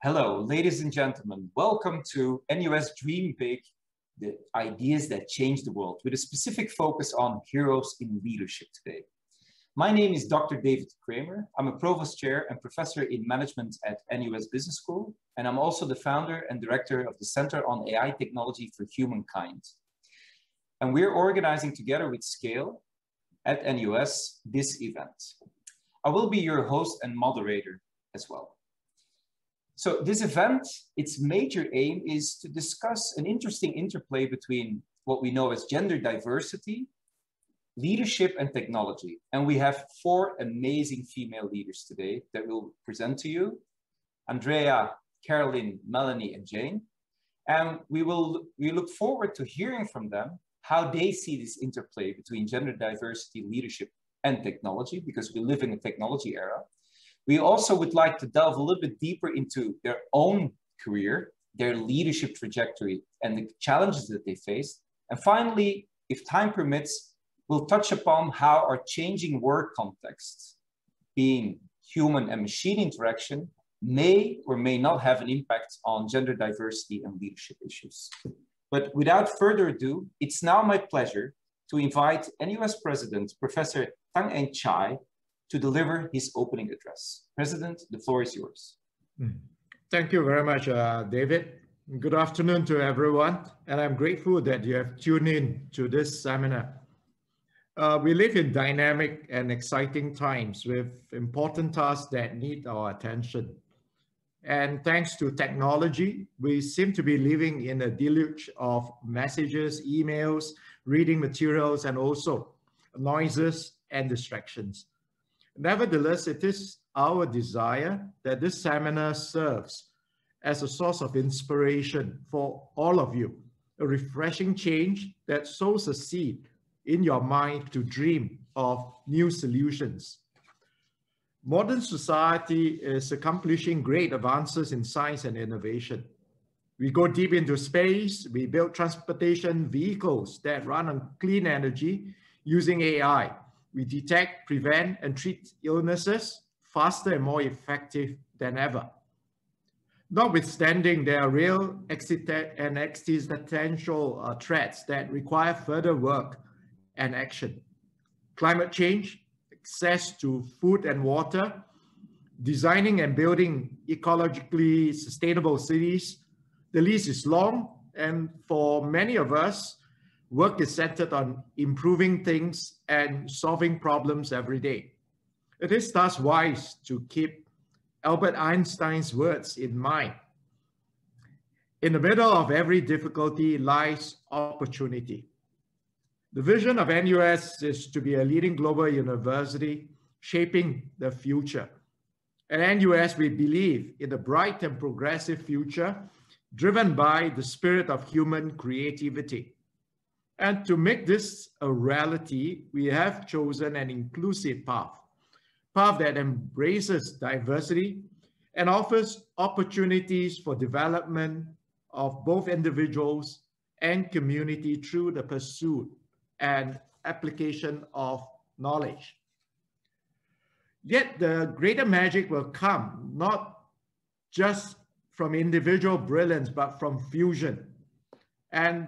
Hello, ladies and gentlemen. Welcome to NUS Dream Big, the ideas that change the world, with a specific focus on heroes in leadership today. My name is Dr. David Kramer. I'm a provost chair and professor in management at NUS Business School, and I'm also the founder and director of the Center on AI Technology for Humankind. And we're organizing together with Scale at NUS this event. I will be your host and moderator as well. So this event, its major aim is to discuss an interesting interplay between what we know as gender diversity, leadership, and technology. And we have four amazing female leaders today that we'll present to you: Andrea, Carolyn, Melanie, and Jane. And we look forward to hearing from them how they see this interplay between gender diversity, leadership, and technology, because we live in a technology era. We also would like to delve a little bit deeper into their own career, their leadership trajectory, and the challenges that they faced. And finally, if time permits, we'll touch upon how our changing work contexts, being human and machine interaction, may or may not have an impact on gender diversity and leadership issues. But without further ado, it's now my pleasure to invite NUS President, Professor Tang Eng Chai, to deliver his opening address. President, the floor is yours. Thank you very much, David. Good afternoon to everyone, and I'm grateful that you have tuned in to this seminar. We live in dynamic and exciting times with important tasks that need our attention. And thanks to technology, we seem to be living in a deluge of messages, emails, reading materials, and also noises and distractions. Nevertheless, it is our desire that this seminar serves as a source of inspiration for all of you, a refreshing change that sows a seed in your mind to dream of new solutions. Modern society is accomplishing great advances in science and innovation. We go deep into space, we build transportation vehicles that run on clean energy using AI. We detect, prevent, and treat illnesses faster and more effective than ever. Notwithstanding, there are real and existential threats that require further work and action. Climate change, access to food and water, designing and building ecologically sustainable cities. The list is long, and for many of us, work is centered on improving things and solving problems every day. It is thus wise to keep Albert Einstein's words in mind. In the middle of every difficulty lies opportunity. The vision of NUS is to be a leading global university shaping the future. At NUS, we believe in a bright and progressive future driven by the spirit of human creativity. And to make this a reality, we have chosen an inclusive path that embraces diversity and offers opportunities for development of both individuals and community through the pursuit and application of knowledge. Yet the greater magic will come not just from individual brilliance, but from fusion. And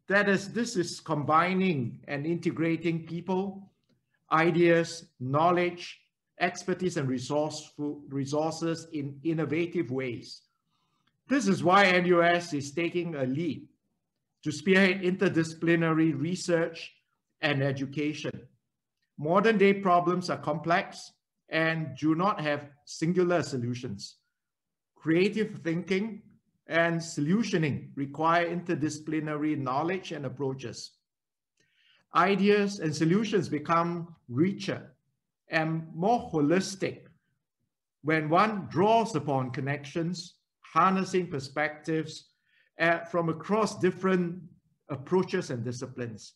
this is combining and integrating people, ideas, knowledge, expertise, and resources in innovative ways. This is why NUS is taking a lead to spearhead interdisciplinary research and education. Modern day problems are complex and do not have singular solutions. Creative thinking and solutioning require interdisciplinary knowledge and approaches. Ideas and solutions become richer and more holistic when one draws upon connections, harnessing perspectives from across different approaches and disciplines.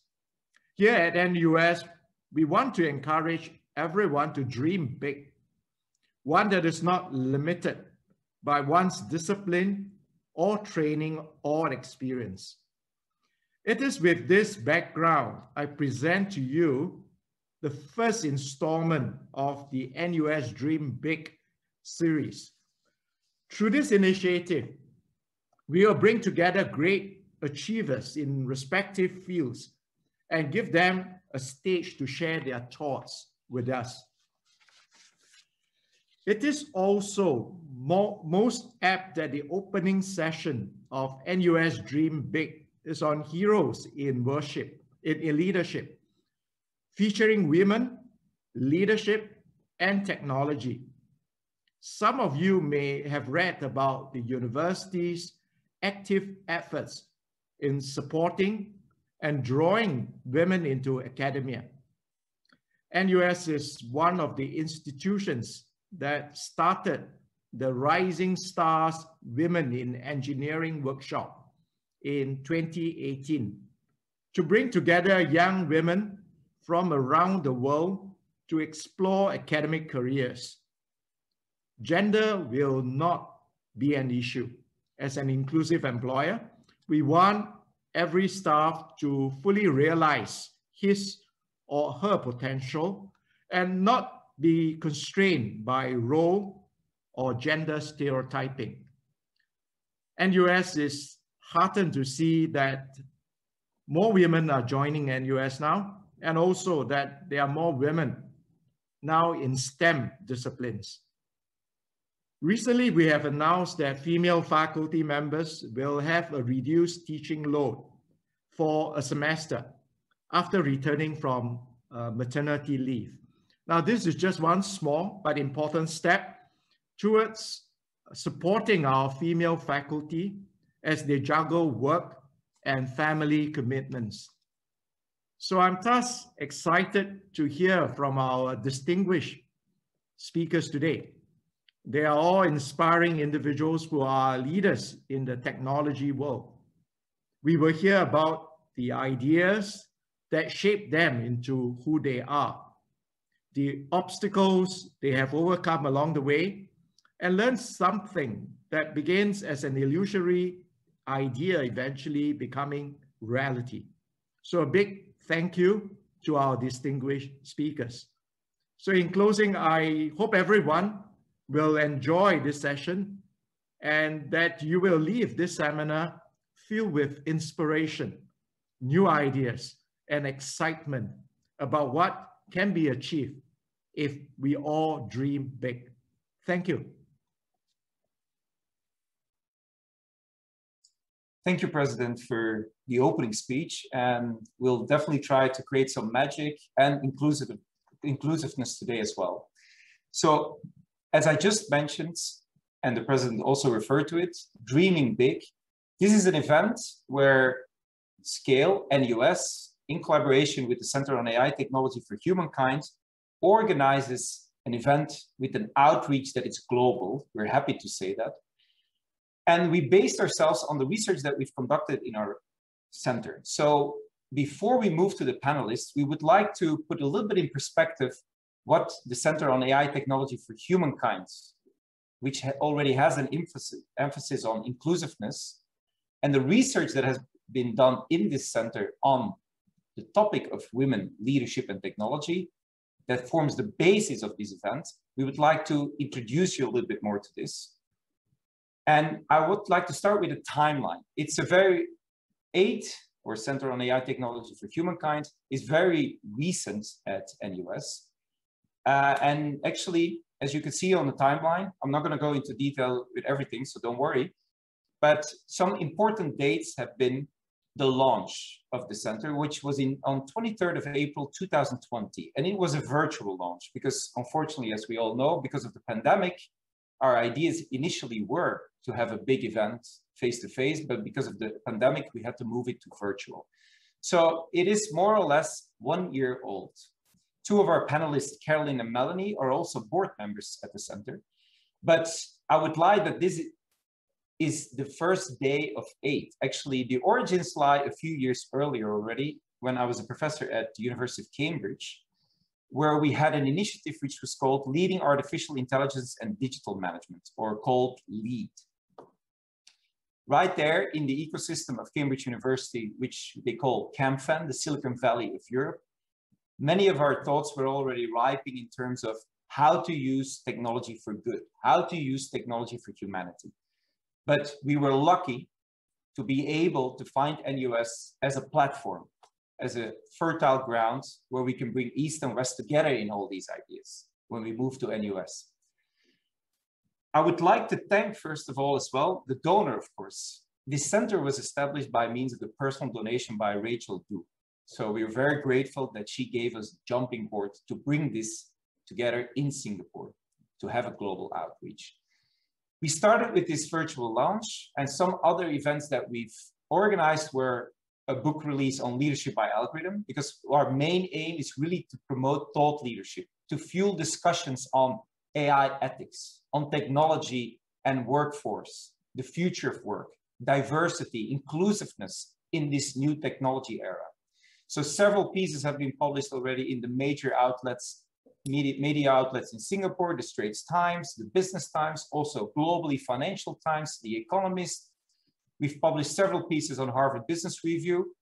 Here at NUS, we want to encourage everyone to dream big, one that is not limited by one's discipline or training or experience. It is with this background I present to you the first installment of the NUS Dream Big series. Through this initiative, we will bring together great achievers in respective fields and give them a stage to share their thoughts with us. It is also most apt that the opening session of NUS Dream Big is on heroes in leadership, featuring women, leadership, and technology. Some of you may have read about the university's active efforts in supporting and drawing women into academia. NUS is one of the institutions that started the Rising Stars Women in Engineering workshop in 2018 to bring together young women from around the world to explore academic careers. Gender will not be an issue. As an inclusive employer, we want every staff to fully realize his or her potential and not be constrained by role or gender stereotyping. NUS is heartened to see that more women are joining NUS now, and also that there are more women now in STEM disciplines. Recently, we have announced that female faculty members will have a reduced teaching load for a semester after returning from maternity leave. Now, this is just one small but important step towards supporting our female faculty as they juggle work and family commitments. So I'm thus excited to hear from our distinguished speakers today. They are all inspiring individuals who are leaders in the technology world. We will hear about the ideas that shape them into who they are, the obstacles they have overcome along the way, and learn something that begins as an illusory idea eventually becoming reality. So a big thank you to our distinguished speakers. So in closing, I hope everyone will enjoy this session and that you will leave this seminar filled with inspiration, new ideas, and excitement about what can be achieved if we all dream big. Thank you. Thank you, President, for the opening speech. And we'll definitely try to create some magic and inclusiveness today as well. So, as I just mentioned, and the President also referred to it, Dreaming Big. This is an event where Scale, NUS, in collaboration with the Center on AI Technology for Humankind, organizes an event with an outreach that is global. We're happy to say that. And we based ourselves on the research that we've conducted in our center. So before we move to the panelists, we would like to put a little bit in perspective what the Center on AI Technology for Humankind, which already has an emphasis on inclusiveness, and the research that has been done in this center on the topic of women, leadership, and technology, that forms the basis of this event. We would like to introduce you a little bit more to this. And I would like to start with a timeline. It's a very AiTH, or Center on AI Technology for Humankind, is very recent at NUS. And actually, as you can see on the timeline, I'm not going to go into detail with everything, so don't worry. But some important dates have been the launch of the center, which was on 23rd of April, 2020. And it was a virtual launch because, unfortunately, as we all know, because of the pandemic, our ideas initially were to have a big event face-to-face, but because of the pandemic, we had to move it to virtual. So it is more or less 1 year old. Two of our panelists, Carolyn and Melanie, are also board members at the center. But I would lie that this is the first day of AiTH. Actually, the origins lie a few years earlier already, when I was a professor at the University of Cambridge, where we had an initiative which was called Leading Artificial Intelligence and Digital Management, or called LEAD. Right there in the ecosystem of Cambridge University, which they call CAMFAN, the Silicon Valley of Europe, many of our thoughts were already ripening in terms of how to use technology for good, how to use technology for humanity. But we were lucky to be able to find NUS as a platform, as a fertile ground where we can bring East and West together in all these ideas when we move to NUS. I would like to thank, first of all, as well, the donor, of course. This center was established by means of the personal donation by Rachel Du. So we are very grateful that she gave us a jumping board to bring this together in Singapore, to have a global outreach. We started with this virtual launch, and some other events that we've organized were a book release on leadership by algorithm, because our main aim is really to promote thought leadership, to fuel discussions on AI ethics, on technology and workforce, the future of work, diversity, inclusiveness in this new technology era. So several pieces have been published already in the major outlets, media outlets in Singapore, the Straits Times, the Business Times, also globally Financial Times, The Economist. We've published several pieces on Harvard Business Review.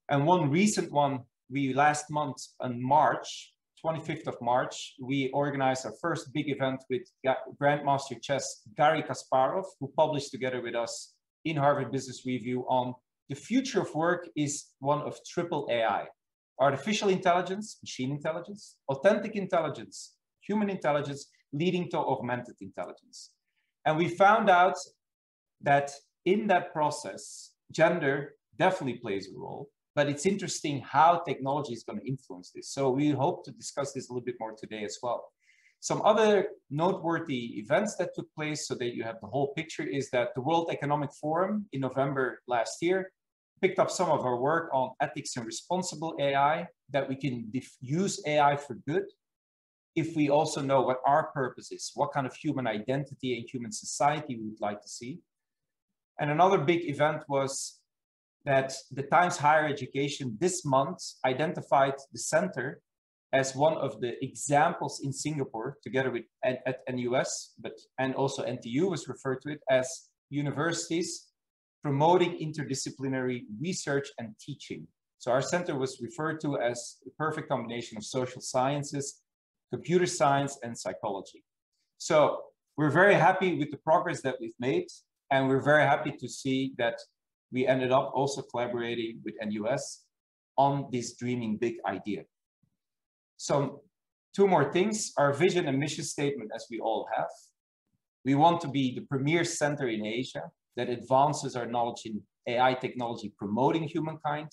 And one recent one, last month on March, 25th of March, we organized our first big event with Grandmaster Chess Garry Kasparov, who published together with us in Harvard Business Review on the future of work is one of triple AI. Artificial intelligence, machine intelligence, authentic intelligence, human intelligence, leading to augmented intelligence. And we found out that in that process, gender definitely plays a role, but it's interesting how technology is going to influence this. So we hope to discuss this a little bit more today as well. Some other noteworthy events that took place, so that you have the whole picture, is that the World Economic Forum in November last year picked up some of our work on ethics and responsible AI, that we can use AI for good if we also know what our purpose is, what kind of human identity and human society we would like to see. And another big event was that the Times Higher Education this month identified the center as one of the examples in Singapore, together with at NUS, and also NTU was referred to it as universities promoting interdisciplinary research and teaching. So our center was referred to as the perfect combination of social sciences, computer science, and psychology. So we're very happy with the progress that we've made, and we're very happy to see that we ended up also collaborating with NUS on this dreaming big idea. So two more things, our vision and mission statement, as we all have. We want to be the premier center in Asia that advances our knowledge in AI technology, promoting humankind.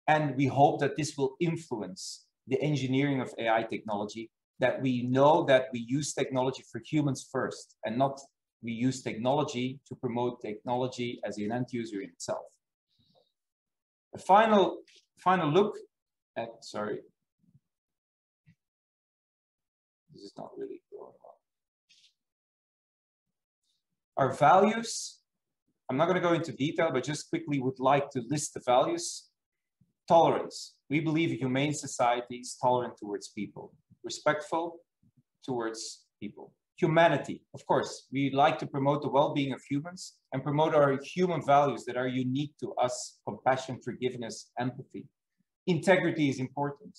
And we hope that this will influence the engineering of AI technology, that we know that we use technology for humans first, and not we use technology to promote technology as an end user in itself. A final look at, sorry, this is not really going well. Our values, I'm not going to go into detail, but just quickly would like to list the values. Tolerance. We believe a humane society is tolerant towards people, respectful towards people. Humanity. Of course, we like to promote the well-being of humans and promote our human values that are unique to us: compassion, forgiveness, empathy. Integrity is important.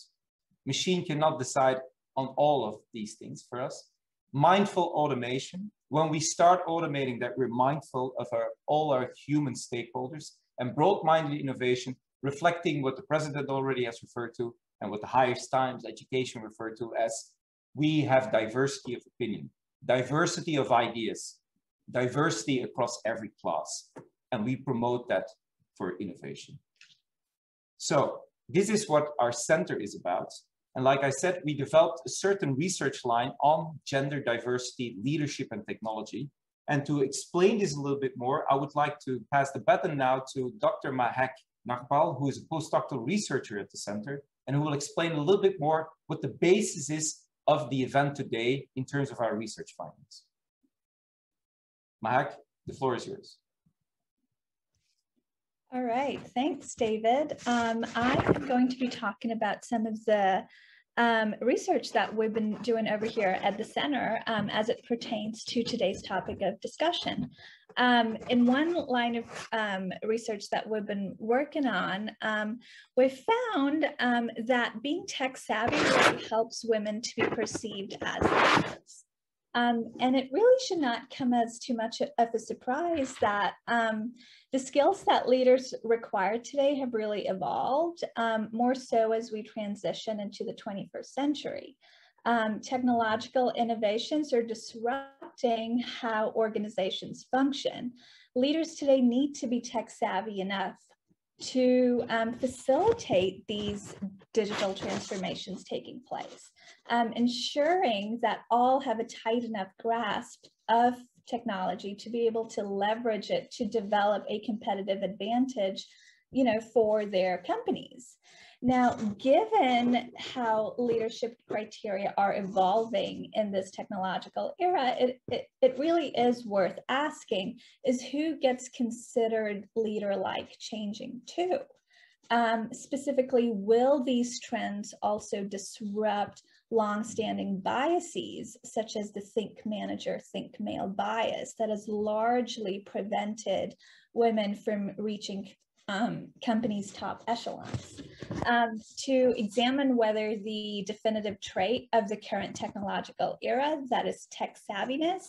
Machine cannot decide on all of these things for us. Mindful automation. When we start automating that, we're mindful of all our human stakeholders, and broad-minded innovation, reflecting what the president already has referred to and what the highest times education referred to as we have diversity of opinion, diversity of ideas, diversity across every class, and we promote that for innovation. So this is what our center is about. And like I said, we developed a certain research line on gender diversity, leadership, and technology. And to explain this a little bit more, I would like to pass the baton now to Dr. Mahek Nagpal, who is a postdoctoral researcher at the center, and who will explain a little bit more what the basis is of the event today in terms of our research findings. Mahek, the floor is yours. All right, thanks, David. I'm going to be talking about some of the research that we've been doing over here at the center as it pertains to today's topic of discussion. In one line of research that we've been working on, we found that being tech savvy really helps women to be perceived as leaders. And it really should not come as too much of a surprise that the skills that leaders require today have really evolved, more so as we transition into the 21st century. Technological innovations are disrupting how organizations function. Leaders today need to be tech savvy enough to facilitate these digital transformations taking place, ensuring that all have a tight enough grasp of technology to be able to leverage it to develop a competitive advantage, you know, for their companies. Now, given how leadership criteria are evolving in this technological era, it really is worth asking, is who gets considered leader-like changing too? Specifically, will these trends also disrupt long-standing biases, such as the think manager, think male bias that has largely prevented women from reaching companies' top echelons? To examine whether the definitive trait of the current technological era, that is tech savviness,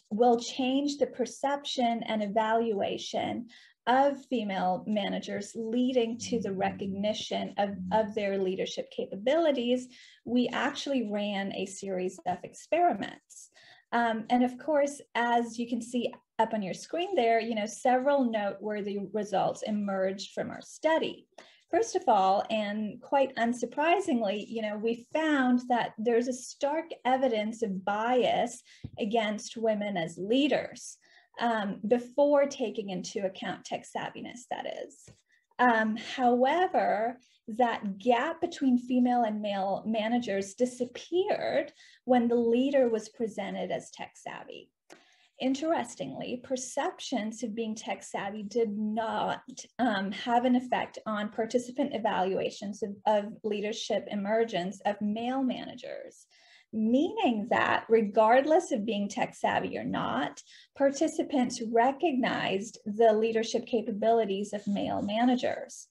will change the perception and evaluation of female managers, leading to the recognition of their leadership capabilities, we actually ran a series of experiments. And of course, as you can see up on your screen there, you know, several noteworthy results emerged from our study. First of all, and quite unsurprisingly, you know, we found that there's a stark evidence of bias against women as leaders before taking into account tech savviness, that is. However, that gap between female and male managers disappeared when the leader was presented as tech savvy. Interestingly, perceptions of being tech savvy did not have an effect on participant evaluations of leadership emergence of male managers, meaning that regardless of being tech savvy or not, participants recognized the leadership capabilities of male managers.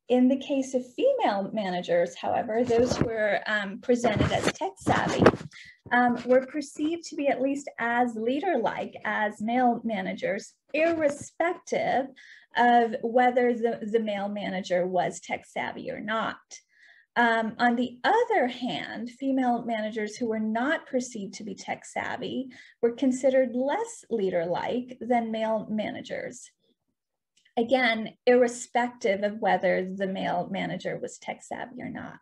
In the case of female managers, however, those who were presented as tech savvy were perceived to be at least as leader-like as male managers, irrespective of whether the male manager was tech savvy or not. On the other hand, female managers who were not perceived to be tech savvy were considered less leader-like than male managers. Again, irrespective of whether the male manager was tech savvy or not.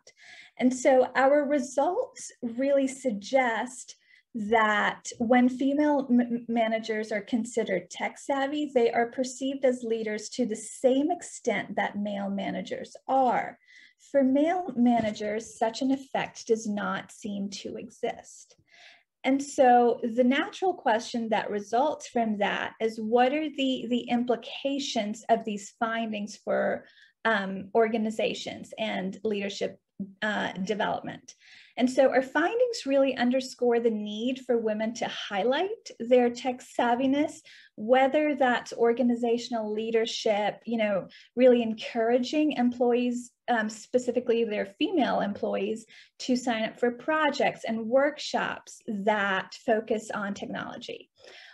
And so our results really suggest that when female managers are considered tech savvy, they are perceived as leaders to the same extent that male managers are. For male managers, such an effect does not seem to exist. And so the natural question that results from that is, what are the implications of these findings for organizations and leadership development? And so our findings really underscore the need for women to highlight their tech savviness, whether that's organizational leadership, you know, really encouraging employees, specifically their female employees, to sign up for projects and workshops that focus on technology,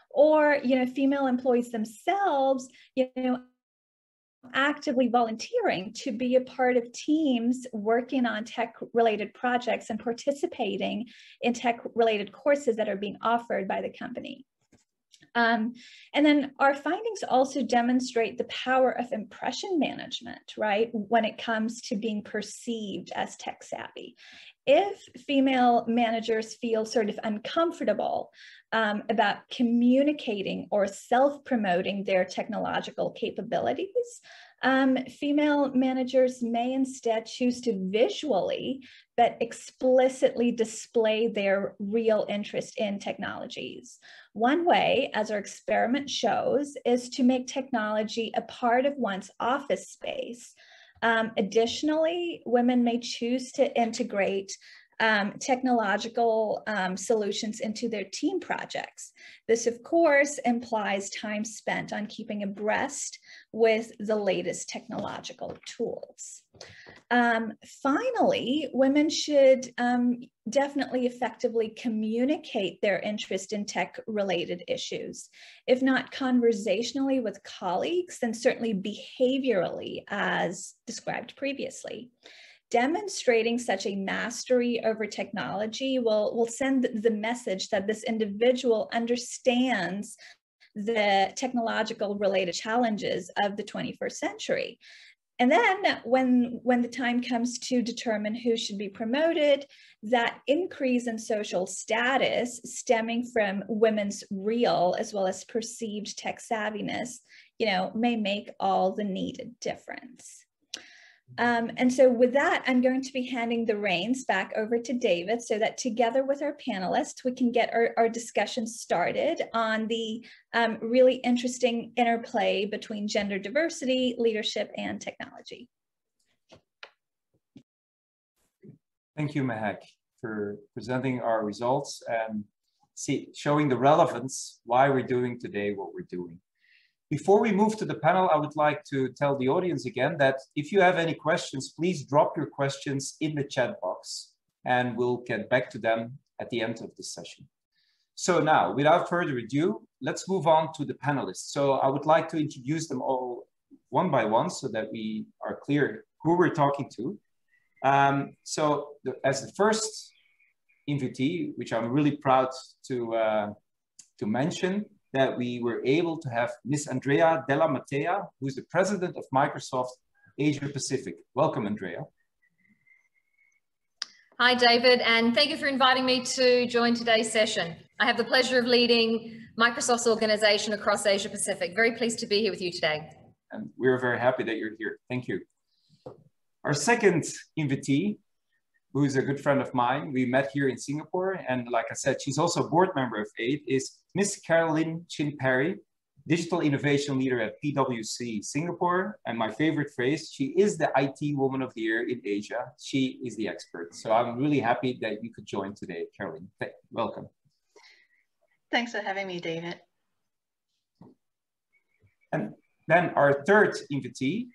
or, you know, female employees themselves, you know, actively volunteering to be a part of teams working on tech-related projects and participating in tech-related courses that are being offered by the company. And then our findings also demonstrate the power of impression management, right, when it comes to being perceived as tech savvy. If female managers feel sort of uncomfortable about communicating or self-promoting their technological capabilities, female managers may instead choose to visually but explicitly display their real interest in technologies. One way, as our experiment shows, is to make technology a part of one's office space. Additionally, women may choose to integrate technological solutions into their team projects. This, of course, implies time spent on keeping abreast with the latest technological tools. Finally, women should definitely effectively communicate their interest in tech-related issues, if not conversationally with colleagues, then certainly behaviorally, as described previously. Demonstrating such a mastery over technology will send the message that this individual understands the technological related challenges of the 21st century. And then when the time comes to determine who should be promoted, that increase in social status stemming from women's real as well as perceived tech savviness, may make all the needed difference. And so with that, I'm going to be handing the reins back over to David so that together with our panelists, we can get our discussion started on the really interesting interplay between gender diversity, leadership, and technology. Thank you, Mehak, for presenting our results and showing the relevance why we're doing today what we're doing. Before we move to the panel, I would like to tell the audience again that if you have any questions, please drop your questions in the chat box and we'll get back to them at the end of this session. So now, without further ado, let's move on to the panelists. So I would like to introduce them all one by one so that we are clear who we're talking to. As the first invitee, which I'm really proud to mention, that we were able to have Miss Andrea Della Matea, who's the president of Microsoft Asia Pacific. Welcome, Andrea. Hi, David, and thank you for inviting me to join today's session. I have the pleasure of leading Microsoft's organization across Asia Pacific. Very pleased to be here with you today. And we're very happy that you're here. Thank you. Our second invitee, who is a good friend of mine, we met here in Singapore, and like I said, she's also a board member of AiTH, is Miss Carolyn Chin Perry, Digital Innovation Leader at PwC Singapore. And my favorite phrase, she is the IT Woman of the Year in Asia. She is the expert. So I'm really happy that you could join today, Carolyn. Welcome. Thanks for having me, David. And then our third invitee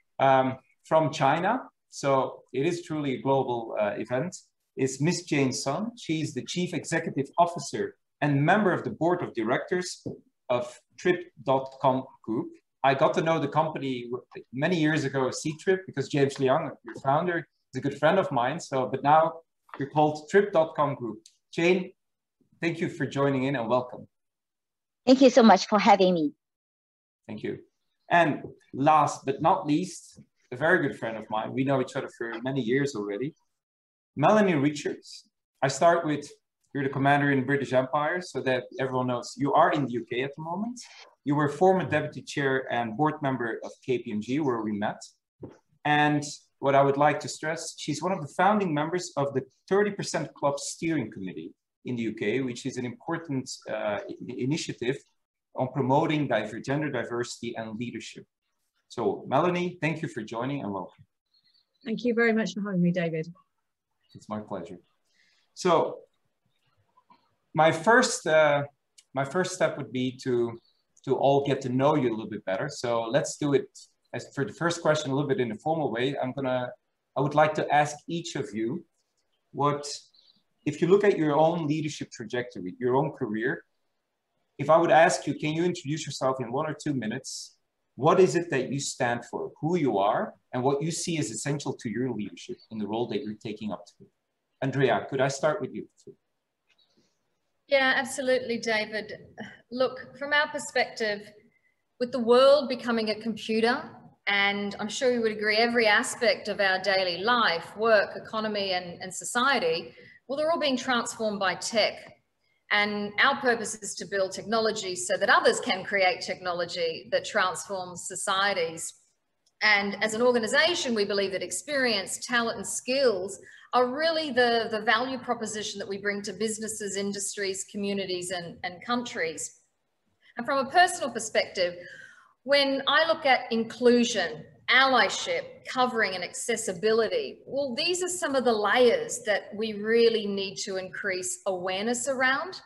from China, so it is truly a global event, is Miss Jane Sun. She's the Chief Executive Officer and member of the Board of Directors of Trip.com Group. I got to know the company many years ago, C-Trip, because James Liang, your founder, is a good friend of mine. But now you're called Trip.com Group. Jane, thank you for joining in and welcome. Thank you so much for having me. Thank you. And last but not least, a very good friend of mine. We know each other for many years already. Melanie Richards. I start with, you're the commander in the British Empire, so that everyone knows you are in the UK at the moment. You were former deputy chair and board member of KPMG, where we met. And what I would like to stress, she's one of the founding members of the 30% Club Steering Committee in the UK, which is an important initiative on promoting gender diversity and leadership. So Melanie, thank you for joining and welcome. Thank you very much for having me, David. It's my pleasure. So my first step would be to all get to know you a little bit better. So let's do it as for the first question a little bit in a formal way. I would like to ask each of you if you look at your own leadership trajectory, your own career, if I would ask you, can you introduce yourself in 1 or 2 minutes? What is it that you stand for, who you are, and what you see as essential to your leadership in the role that you're taking up to? Andrea, could I start with you? Yeah, absolutely, David. Look, from our perspective, with the world becoming a computer, and I'm sure you would agree, every aspect of our daily life, work, economy, and society, well, they're all being transformed by tech. And our purpose is to build technology so that others can create technology that transforms societies. And as an organization, we believe that experience, talent, and skills are really the value proposition that we bring to businesses, industries, communities, and countries. And from a personal perspective, when I look at inclusion allyship, covering, and accessibility. Well, these are some of the layers that we really need to increase awareness around.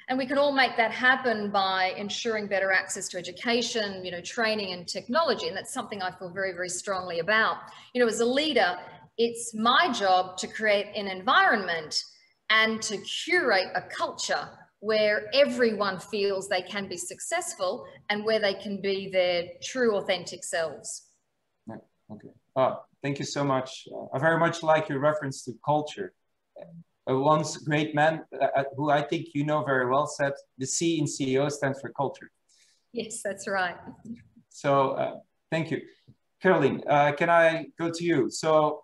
And we can all make that happen by ensuring better access to education, training and technology. And that's something I feel very, very strongly about. As a leader, it's my job to create an environment and to curate a culture where everyone feels they can be successful and where they can be their true, authentic selves. Yeah, okay. Thank you so much. I very much like your reference to culture. Once great man, who I think you know very well, said the C in CEO stands for culture. Yes, that's right. So thank you. Carolyn, can I go to you? So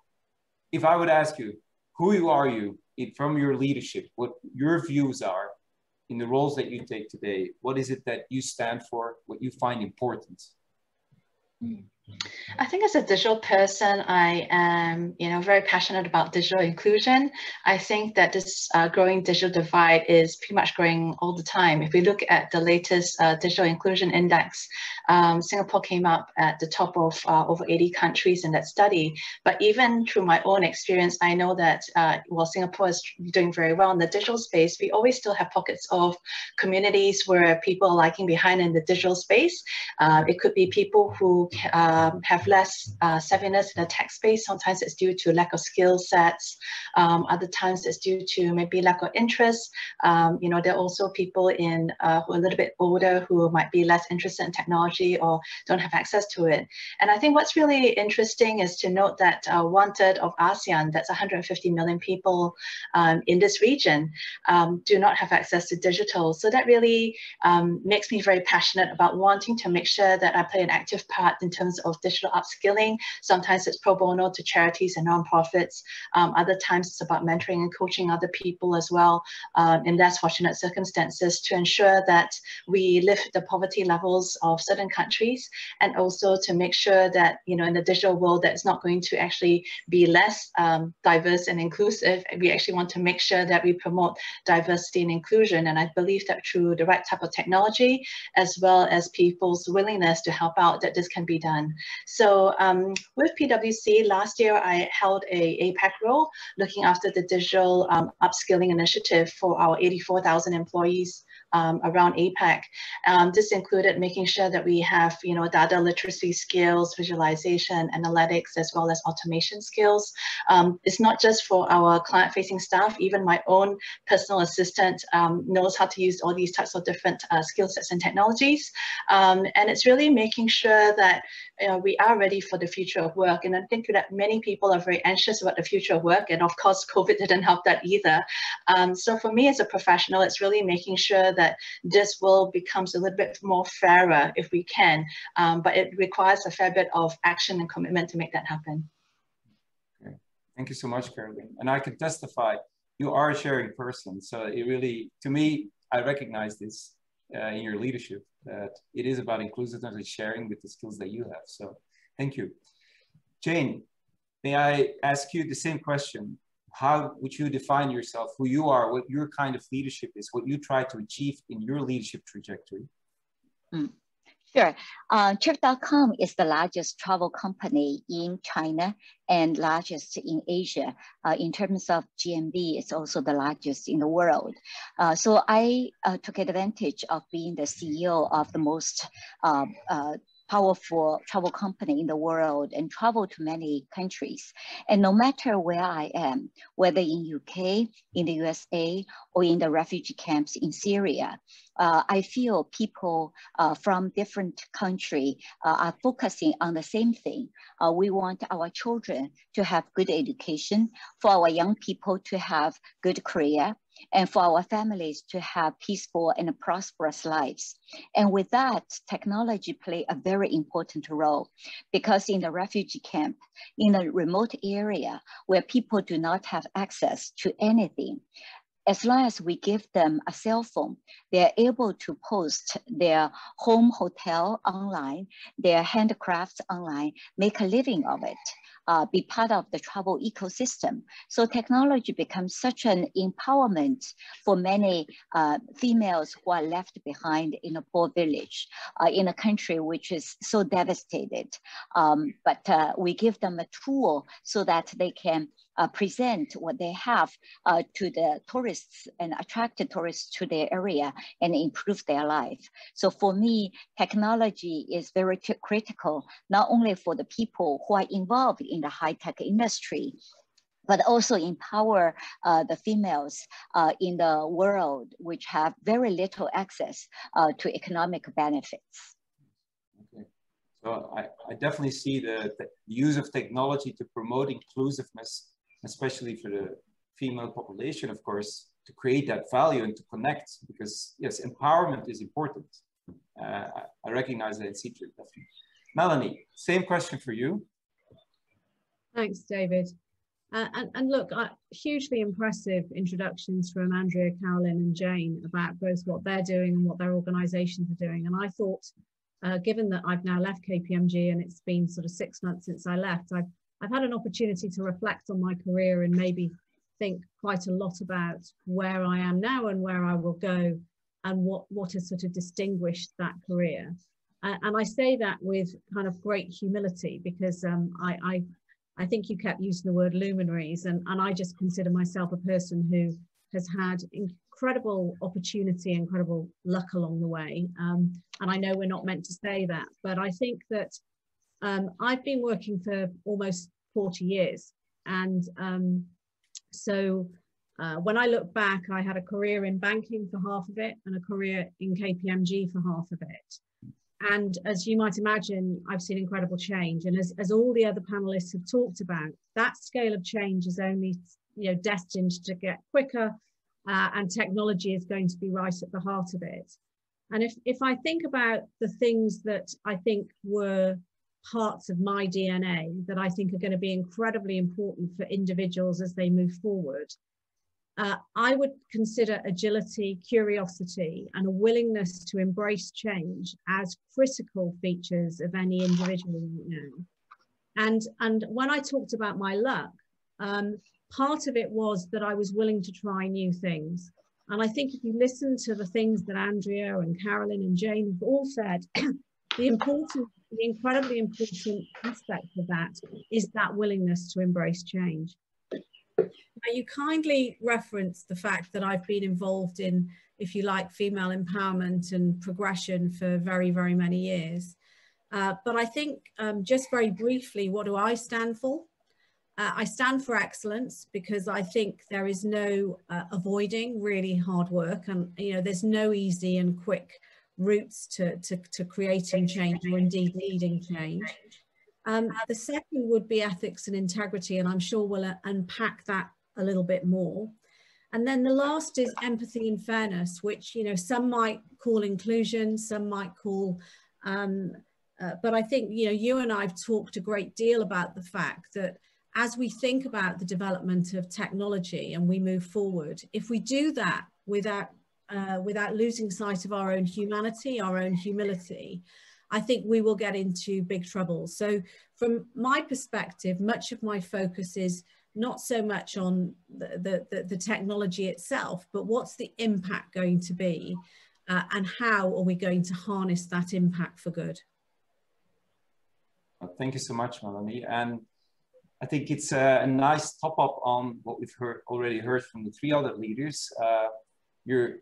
if I would ask you, who are you from your leadership, what your views are in the roles that you take today, what is it that you stand for, what you find important? I think as a digital person, I am, very passionate about digital inclusion. I think that this growing digital divide is pretty much growing all the time. If we look at the latest digital inclusion index, Singapore came up at the top of over 80 countries in that study. But even through my own experience, I know that while Singapore is doing very well in the digital space, we always still have pockets of communities where people are lagging behind in the digital space. It could be people who have less savviness in the tech space. Sometimes it's due to lack of skill sets. Other times it's due to maybe lack of interest. There are also people who are a little bit older who might be less interested in technology or don't have access to it. And I think what's really interesting is to note that 1/3 of ASEAN, that's 150 million people in this region, do not have access to digital. So that really makes me very passionate about wanting to make sure that I play an active part in terms of digital upskilling. Sometimes it's pro bono to charities and nonprofits. Other times it's about mentoring and coaching other people as well in less fortunate circumstances to ensure that we lift the poverty levels of certain countries, and also to make sure that, in the digital world, that it's not going to actually be less diverse and inclusive. We actually want to make sure that we promote diversity and inclusion. And I believe that through the right type of technology, as well as people's willingness to help out, that this can be done. So with PwC, last year I held a APAC role looking after the digital upskilling initiative for our 84,000 employees around APAC. This included making sure that we have, data literacy skills, visualization, analytics, as well as automation skills. It's not just for our client-facing staff. Even my own personal assistant knows how to use all these types of different skill sets and technologies. And it's really making sure that we are ready for the future of work. And I think that many people are very anxious about the future of work. And of course, COVID didn't help that either. So for me as a professional, it's really making sure that this world becomes a little bit more fairer if we can. But it requires a fair bit of action and commitment to make that happen. Okay. Thank you so much, Carolyn. And I can testify, you are a sharing person. So it really, to me, I recognize this in your leadership, that it is about inclusiveness and sharing with the skills that you have. So thank you. Jane, may I ask you the same question? How would you define yourself, who you are, what your kind of leadership is, what you try to achieve in your leadership trajectory? Sure. Trip.com is the largest travel company in China and largest in Asia. In terms of GMV, it's also the largest in the world. So I took advantage of being the CEO of the most powerful travel company in the world and travel to many countries. And no matter where I am, whether in UK, in the USA, or in the refugee camps in Syria, I feel people from different countries are focusing on the same thing. We want our children to have good education, for our young people to have good career, and for our families to have peaceful and prosperous lives. And with that, technology play a very important role, because in the refugee camp, in a remote area where people do not have access to anything, as long as we give them a cell phone, they're able to post their home hotel online, their handcrafts online, make a living of it. be part of the travel ecosystem. So technology becomes such an empowerment for many females who are left behind in a poor village, in a country which is so devastated. But we give them a tool so that they can present what they have to the tourists and attract the tourists to their area and improve their life. So for me, technology is very critical, not only for the people who are involved in the high-tech industry, but also empower the females in the world which have very little access to economic benefits. Okay. So I definitely see the use of technology to promote inclusiveness, especially for the female population, of course, to create that value and to connect, because yes, empowerment is important. I recognize that in Citra, definitely. Melanie, same question for you. Thanks, David. And look, hugely impressive introductions from Andrea, Carolyn and Jane about both what they're doing and what their organizations are doing. And I thought, given that I've now left KPMG and it's been sort of 6 months since I left, I've had an opportunity to reflect on my career and maybe think quite a lot about where I am now and where I will go and what has sort of distinguished that career. And I say that with kind of great humility, because I think you kept using the word luminaries, and I just consider myself a person who has had incredible opportunity, incredible luck along the way. And I know we're not meant to say that, but I think that I've been working for almost 40 years. And so when I look back, I had a career in banking for half of it and a career in KPMG for half of it. And as you might imagine, I've seen incredible change. And as all the other panelists have talked about, that scale of change is only destined to get quicker, and technology is going to be right at the heart of it. And if I think about the things that I think were parts of my DNA that I think are going to be incredibly important for individuals as they move forward, I would consider agility, curiosity, and a willingness to embrace change as critical features of any individual right now. And when I talked about my luck, part of it was that I was willing to try new things. And I think if you listen to the things that Andrea and Carolyn and Jane have all said, the incredibly important aspect of that is that willingness to embrace change. Now, you kindly referenced the fact that I've been involved in, if you like, female empowerment and progression for very, very many years. But I think just very briefly, what do I stand for? I stand for excellence, because I think there is no avoiding really hard work, and there's no easy and quick routes to creating change, or indeed leading change. The second would be ethics and integrity, and I'm sure we'll unpack that a little bit more. And then the last is empathy and fairness, which some might call inclusion, some might call, but I think you and I have talked a great deal about the fact that as we think about the development of technology and we move forward, if we do that without losing sight of our own humanity, our own humility, I think we will get into big trouble. So from my perspective, much of my focus is not so much on the technology itself, but what's the impact going to be, and how are we going to harness that impact for good? Well, thank you so much, Melanie. And I think it's a nice top up on what we've already heard from the 3 other leaders. Your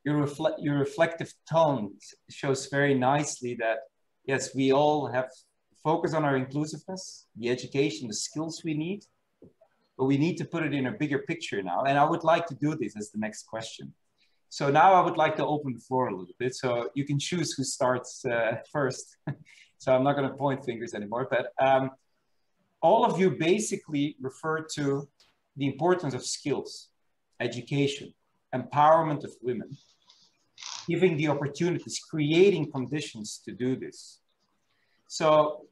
reflective tone shows very nicely that, yes, we all have focus on our inclusiveness, the education, the skills we need, but we need to put it in a bigger picture now. And I would like to do this as the next question. So now I would like to open the floor a little bit. So you can choose who starts first. So I'm not going to point fingers anymore, but all of you basically refer to the importance of skills, education, empowerment of women, giving the opportunities, creating conditions to do this. So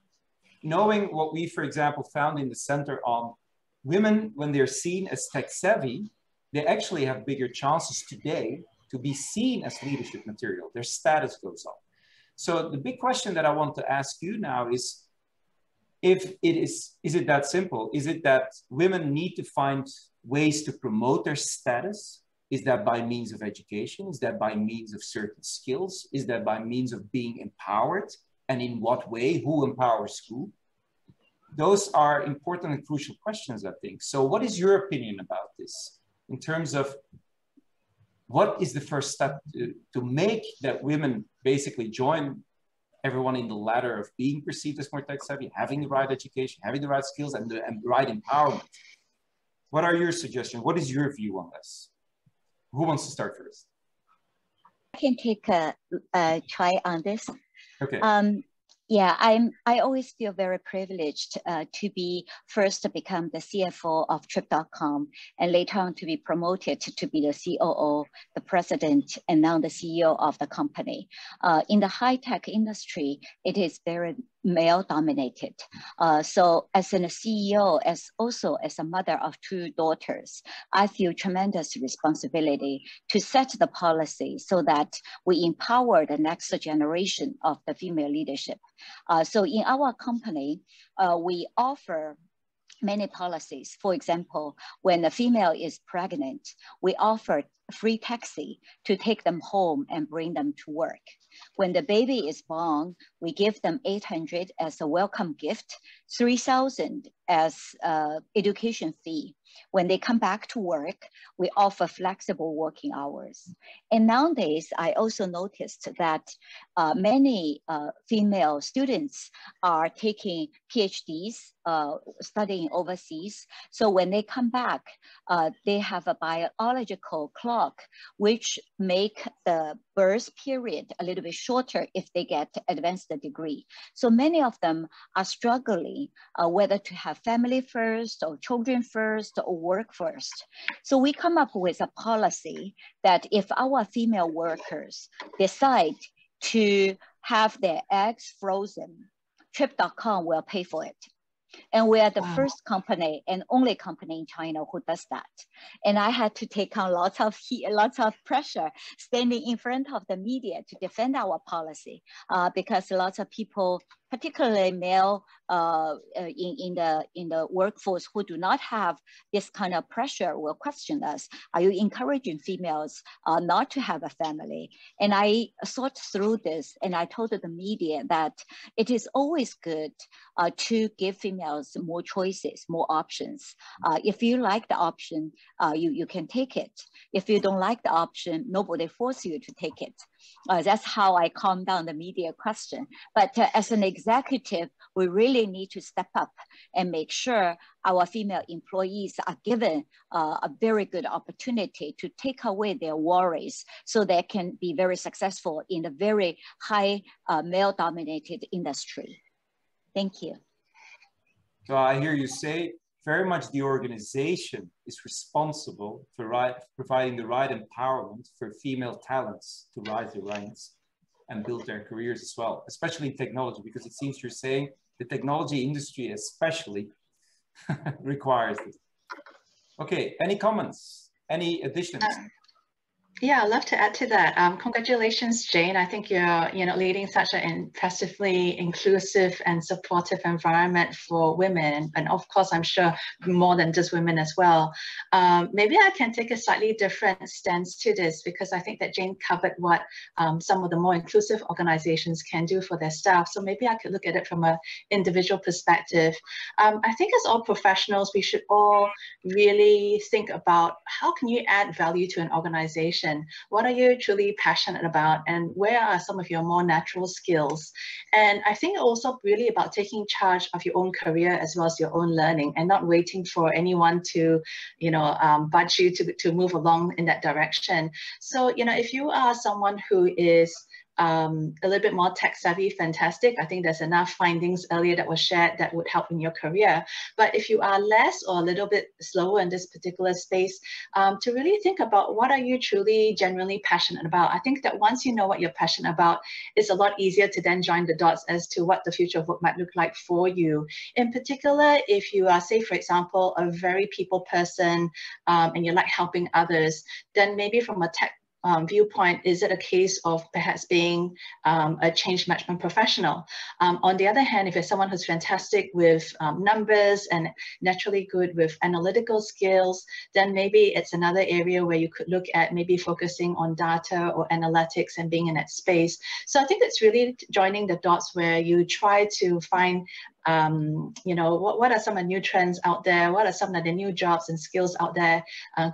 knowing what we, for example, found in the center on women, when they're seen as tech savvy, they actually have bigger chances today to be seen as leadership material. Their status goes up. So the big question that I want to ask you now is, If it is it that simple? Is it that women need to find ways to promote their status? Is that by means of education? Is that by means of certain skills? Is that by means of being empowered? And in what way? Who empowers who? Those are important and crucial questions, I think. So what is your opinion about this in terms of what is the first step to make that women basically join everyone in the ladder of being perceived as more tech savvy, having the right education, having the right skills, and the right empowerment? What are your suggestions? What is your view on this? Who wants to start first? I can take a try on this. Okay. Yeah, I always feel very privileged to be first to become the CFO of Trip.com and later on to be promoted to be the COO, the president, and now the CEO of the company. In the high-tech industry, it is very male-dominated. So as a CEO, also as a mother of 2 daughters, I feel tremendous responsibility to set the policy so that we empower the next generation of the female leadership. So in our company, we offer many policies. For example, when a female is pregnant, we offer free taxi to take them home and bring them to work. When the baby is born, we give them $800 as a welcome gift, $3,000 as education fee. When they come back to work, we offer flexible working hours. And nowadays, I also noticed that many female students are taking PhDs, studying overseas. So when they come back, they have a biological clock, which make the birth period a little bit shorter if they get advanced degree. So many of them are struggling whether to have family first or children first or work first. So we come up with a policy that if our female workers decide to have their eggs frozen, Trip.com will pay for it. And we are the first company and only company in China who does that. And I had to take on lots of heat, lots of pressure standing in front of the media to defend our policy because lots of people, particularly male in the workforce who do not have this kind of pressure will question us. Are you encouraging females not to have a family? And I thought through this and I told the media that it is always good to give females more choices, more options. If you like the option, you can take it. If you don't like the option, nobody forces you to take it. That's how I calm down the media question. But as an executive, we really need to step up and make sure our female employees are given a very good opportunity to take away their worries so they can be very successful in the very high male-dominated industry. Thank you. So I hear you say very much the organization is responsible for providing the right empowerment for female talents to rise the ranks and build their careers as well, especially in technology, because it seems you're saying the technology industry especially requires this. Okay, any comments, any additions? Yeah, I'd love to add to that. Congratulations, Jane. I think you're leading such an impressively inclusive and supportive environment for women. And of course, I'm sure more than just women as well. Maybe I can take a slightly different stance to this because I think that Jane covered what some of the more inclusive organizations can do for their staff. So maybe I could look at it from an individual perspective. I think as all professionals, we should all really think about how can you add value to an organization? What are you truly passionate about, and where are some of your more natural skills? And I think also really about taking charge of your own career as well as your own learning, and not waiting for anyone to, budge you to move along in that direction. So, if you are someone who is a little bit more tech savvy, fantastic. I think there's enough findings earlier that was shared that would help in your career. But if you are less or a little bit slower in this particular space, to really think about what are you truly genuinely passionate about. I think that once you know what you're passionate about, it's a lot easier to then join the dots as to what the future of work might look like for you. In particular, if you are, say, for example, a very people person and you like helping others, then maybe from a tech viewpoint, is it a case of perhaps being a change management professional? On the other hand, if you're someone who's fantastic with numbers and naturally good with analytical skills, then maybe it's another area where you could look at maybe focusing on data or analytics and being in that space. So I think it's really joining the dots where you try to find what are some of the new trends out there? What are some of the new jobs and skills out there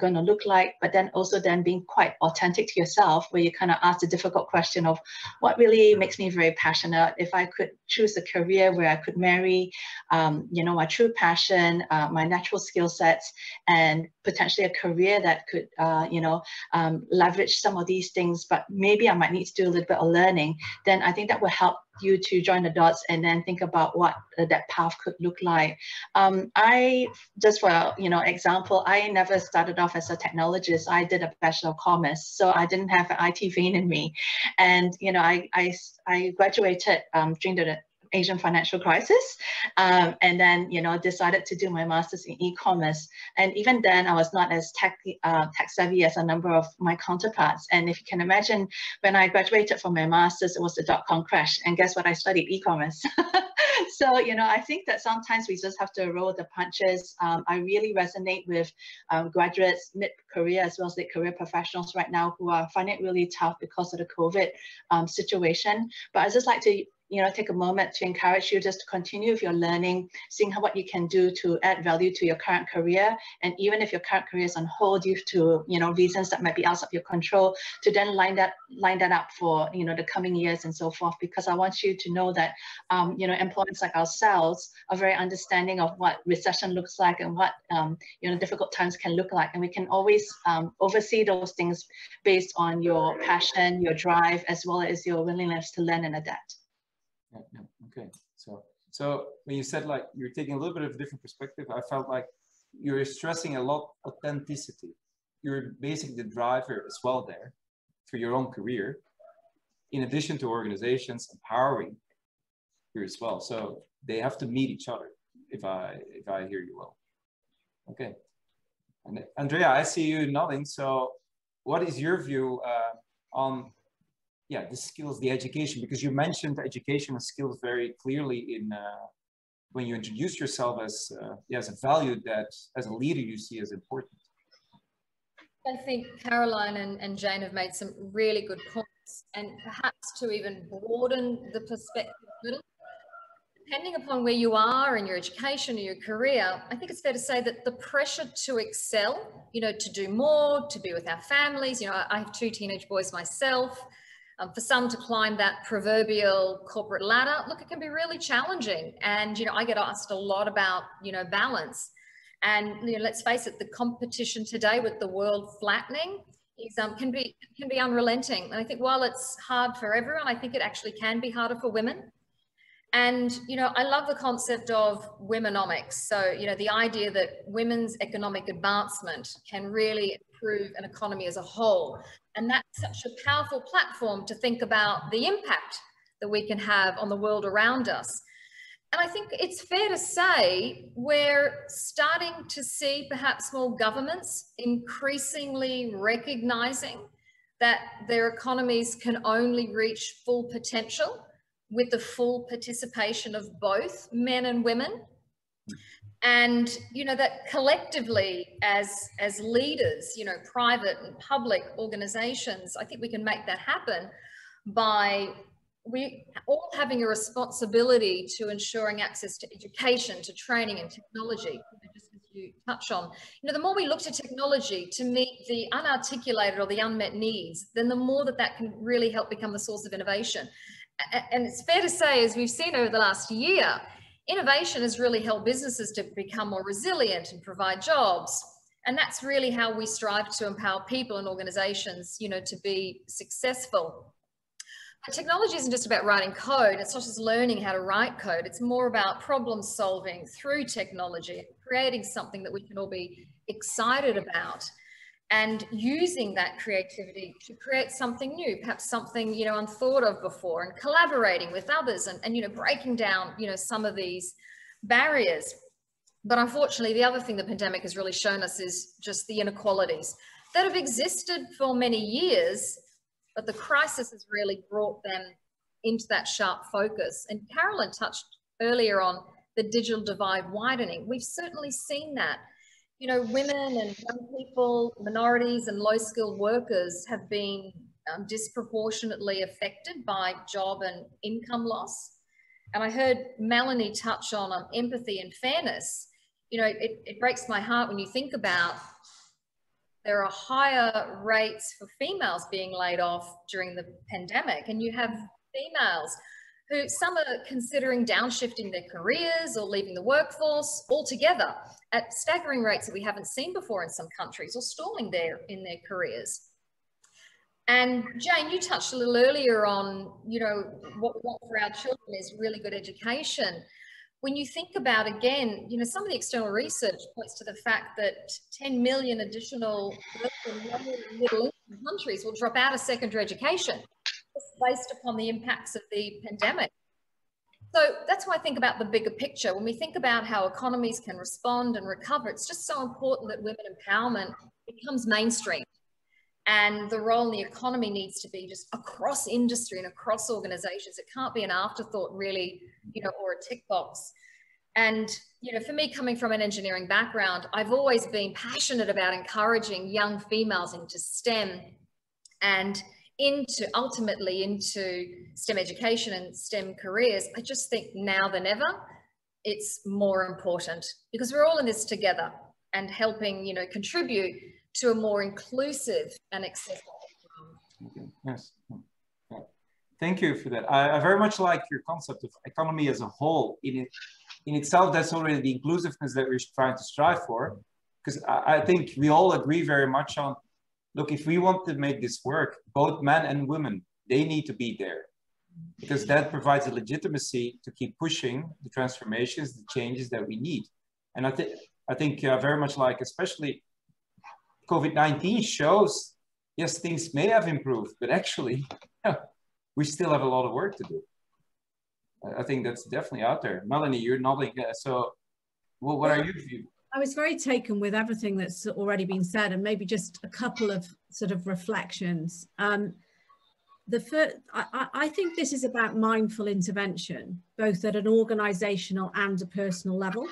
going to look like? But then also then being quite authentic to yourself, where you kind of ask the difficult question of what really makes me very passionate. If I could choose a career where I could marry, my true passion, my natural skill sets, and potentially a career that could, leverage some of these things, but maybe I might need to do a little bit of learning, then I think that will help you to join the dots and then think about what that path could look like. I, just for example, I never started off as a technologist. I did a Bachelor of Commerce, so I didn't have an IT vein in me. And I graduated during the Asian financial crisis, and then decided to do my master's in e-commerce. And even then, I was not as tech savvy as a number of my counterparts. And if you can imagine, when I graduated from my master's, it was the dot-com crash. And guess what? I studied e-commerce. So I think that sometimes we just have to roll the punches. I really resonate with graduates, mid-career as well as late career professionals right now who are finding it really tough because of the COVID situation. But I just like to take a moment to encourage you just to continue with your learning, seeing what you can do to add value to your current career. And even if your current career is on hold due to, reasons that might be outside of your control, to then line that up for, the coming years and so forth, because I want you to know that, employers like ourselves are very understanding of what recession looks like and what, difficult times can look like. And we can always oversee those things based on your passion, your drive, as well as your willingness to learn and adapt. Yeah, okay. So when you said like you're taking a little bit of a different perspective, I felt like you're stressing a lot authenticity. You're basically the driver as well there for your own career, in addition to organizations empowering you as well. So they have to meet each other, if I hear you well. Okay. And Andrea, I see you nodding. So what is your view on the skills, the education, because you mentioned education and skills very clearly in when you introduce yourself as a value that as a leader you see as important. I think Caroline and Jane have made some really good points, and perhaps to even broaden the perspective a little, depending upon where you are in your education or your career, I think it's fair to say that the pressure to excel, to do more, to be with our families, I have 2 teenage boys myself. For some to climb that proverbial corporate ladder, look, it can be really challenging. And, I get asked a lot about, balance. And, let's face it, the competition today with the world flattening is, can be unrelenting. And I think while it's hard for everyone, I think it actually can be harder for women. And, I love the concept of womenomics. So, the idea that women's economic advancement can really improve an economy as a whole. And that's such a powerful platform to think about the impact that we can have on the world around us. And I think it's fair to say we're starting to see perhaps more governments increasingly recognizing that their economies can only reach full potential with the full participation of both men and women. And, that collectively as leaders, private and public organizations, I think we can make that happen by we all having a responsibility to ensuring access to education, to training and technology, just as you touch on. The more we look to technology to meet the unarticulated or the unmet needs, then the more that can really help become the source of innovation. And it's fair to say, as we've seen over the last year, innovation has really helped businesses to become more resilient and provide jobs. And that's really how we strive to empower people and organizations, to be successful. But technology isn't just about writing code. It's not just learning how to write code. It's more about problem solving through technology, creating something that we can all be excited about, and using that creativity to create something new, perhaps something, unthought of before, and collaborating with others and breaking down, some of these barriers. But unfortunately, the other thing the pandemic has really shown us is just the inequalities. that have existed for many years, but the crisis has really brought them into that sharp focus. And Carolyn touched earlier on the digital divide widening. We've certainly seen that. You know, women and young people, minorities and low-skilled workers have been disproportionately affected by job and income loss. And I heard Melanie touch on empathy and fairness. You know, it breaks my heart when you think about there are higher rates for females being laid off during the pandemic, and you have females who some are considering downshifting their careers or leaving the workforce altogether at staggering rates that we haven't seen before in some countries, or stalling in their careers. And Jane, you touched a little earlier on, you know, what we want for our children is really good education. When you think about, again, you know, some of the external research points to the fact that 10 million additional middle-income countries will drop out of secondary education based upon the impacts of the pandemic. So that's why I think about the bigger picture. When we think about how economies can respond and recover, it's just so important that women empowerment becomes mainstream. And the role in the economy needs to be just across industry and across organizations. It can't be an afterthought really, you know, or a tick box. And, you know, for me, coming from an engineering background, I've always been passionate about encouraging young females into STEM and ultimately into STEM education and STEM careers. I just think now than ever, it's more important because we're all in this together and helping, you know, contribute to a more inclusive and accessible environment. Yes. Yeah. Thank you for that. I very much like your concept of economy as a whole. In itself, that's already the inclusiveness that we're trying to strive for. Because I think we all agree very much on, look, if we want to make this work, both men and women, they need to be there. Because that provides a legitimacy to keep pushing the transformations, the changes that we need. And I think very much like, especially COVID-19 shows, yes, things may have improved, but actually, yeah, we still have a lot of work to do. I think that's definitely out there. Melanie, you're nodding. So what are your views? I was very taken with everything that's already been said, and maybe just a couple of sort of reflections. I think this is about mindful intervention, both at an organizational and a personal level.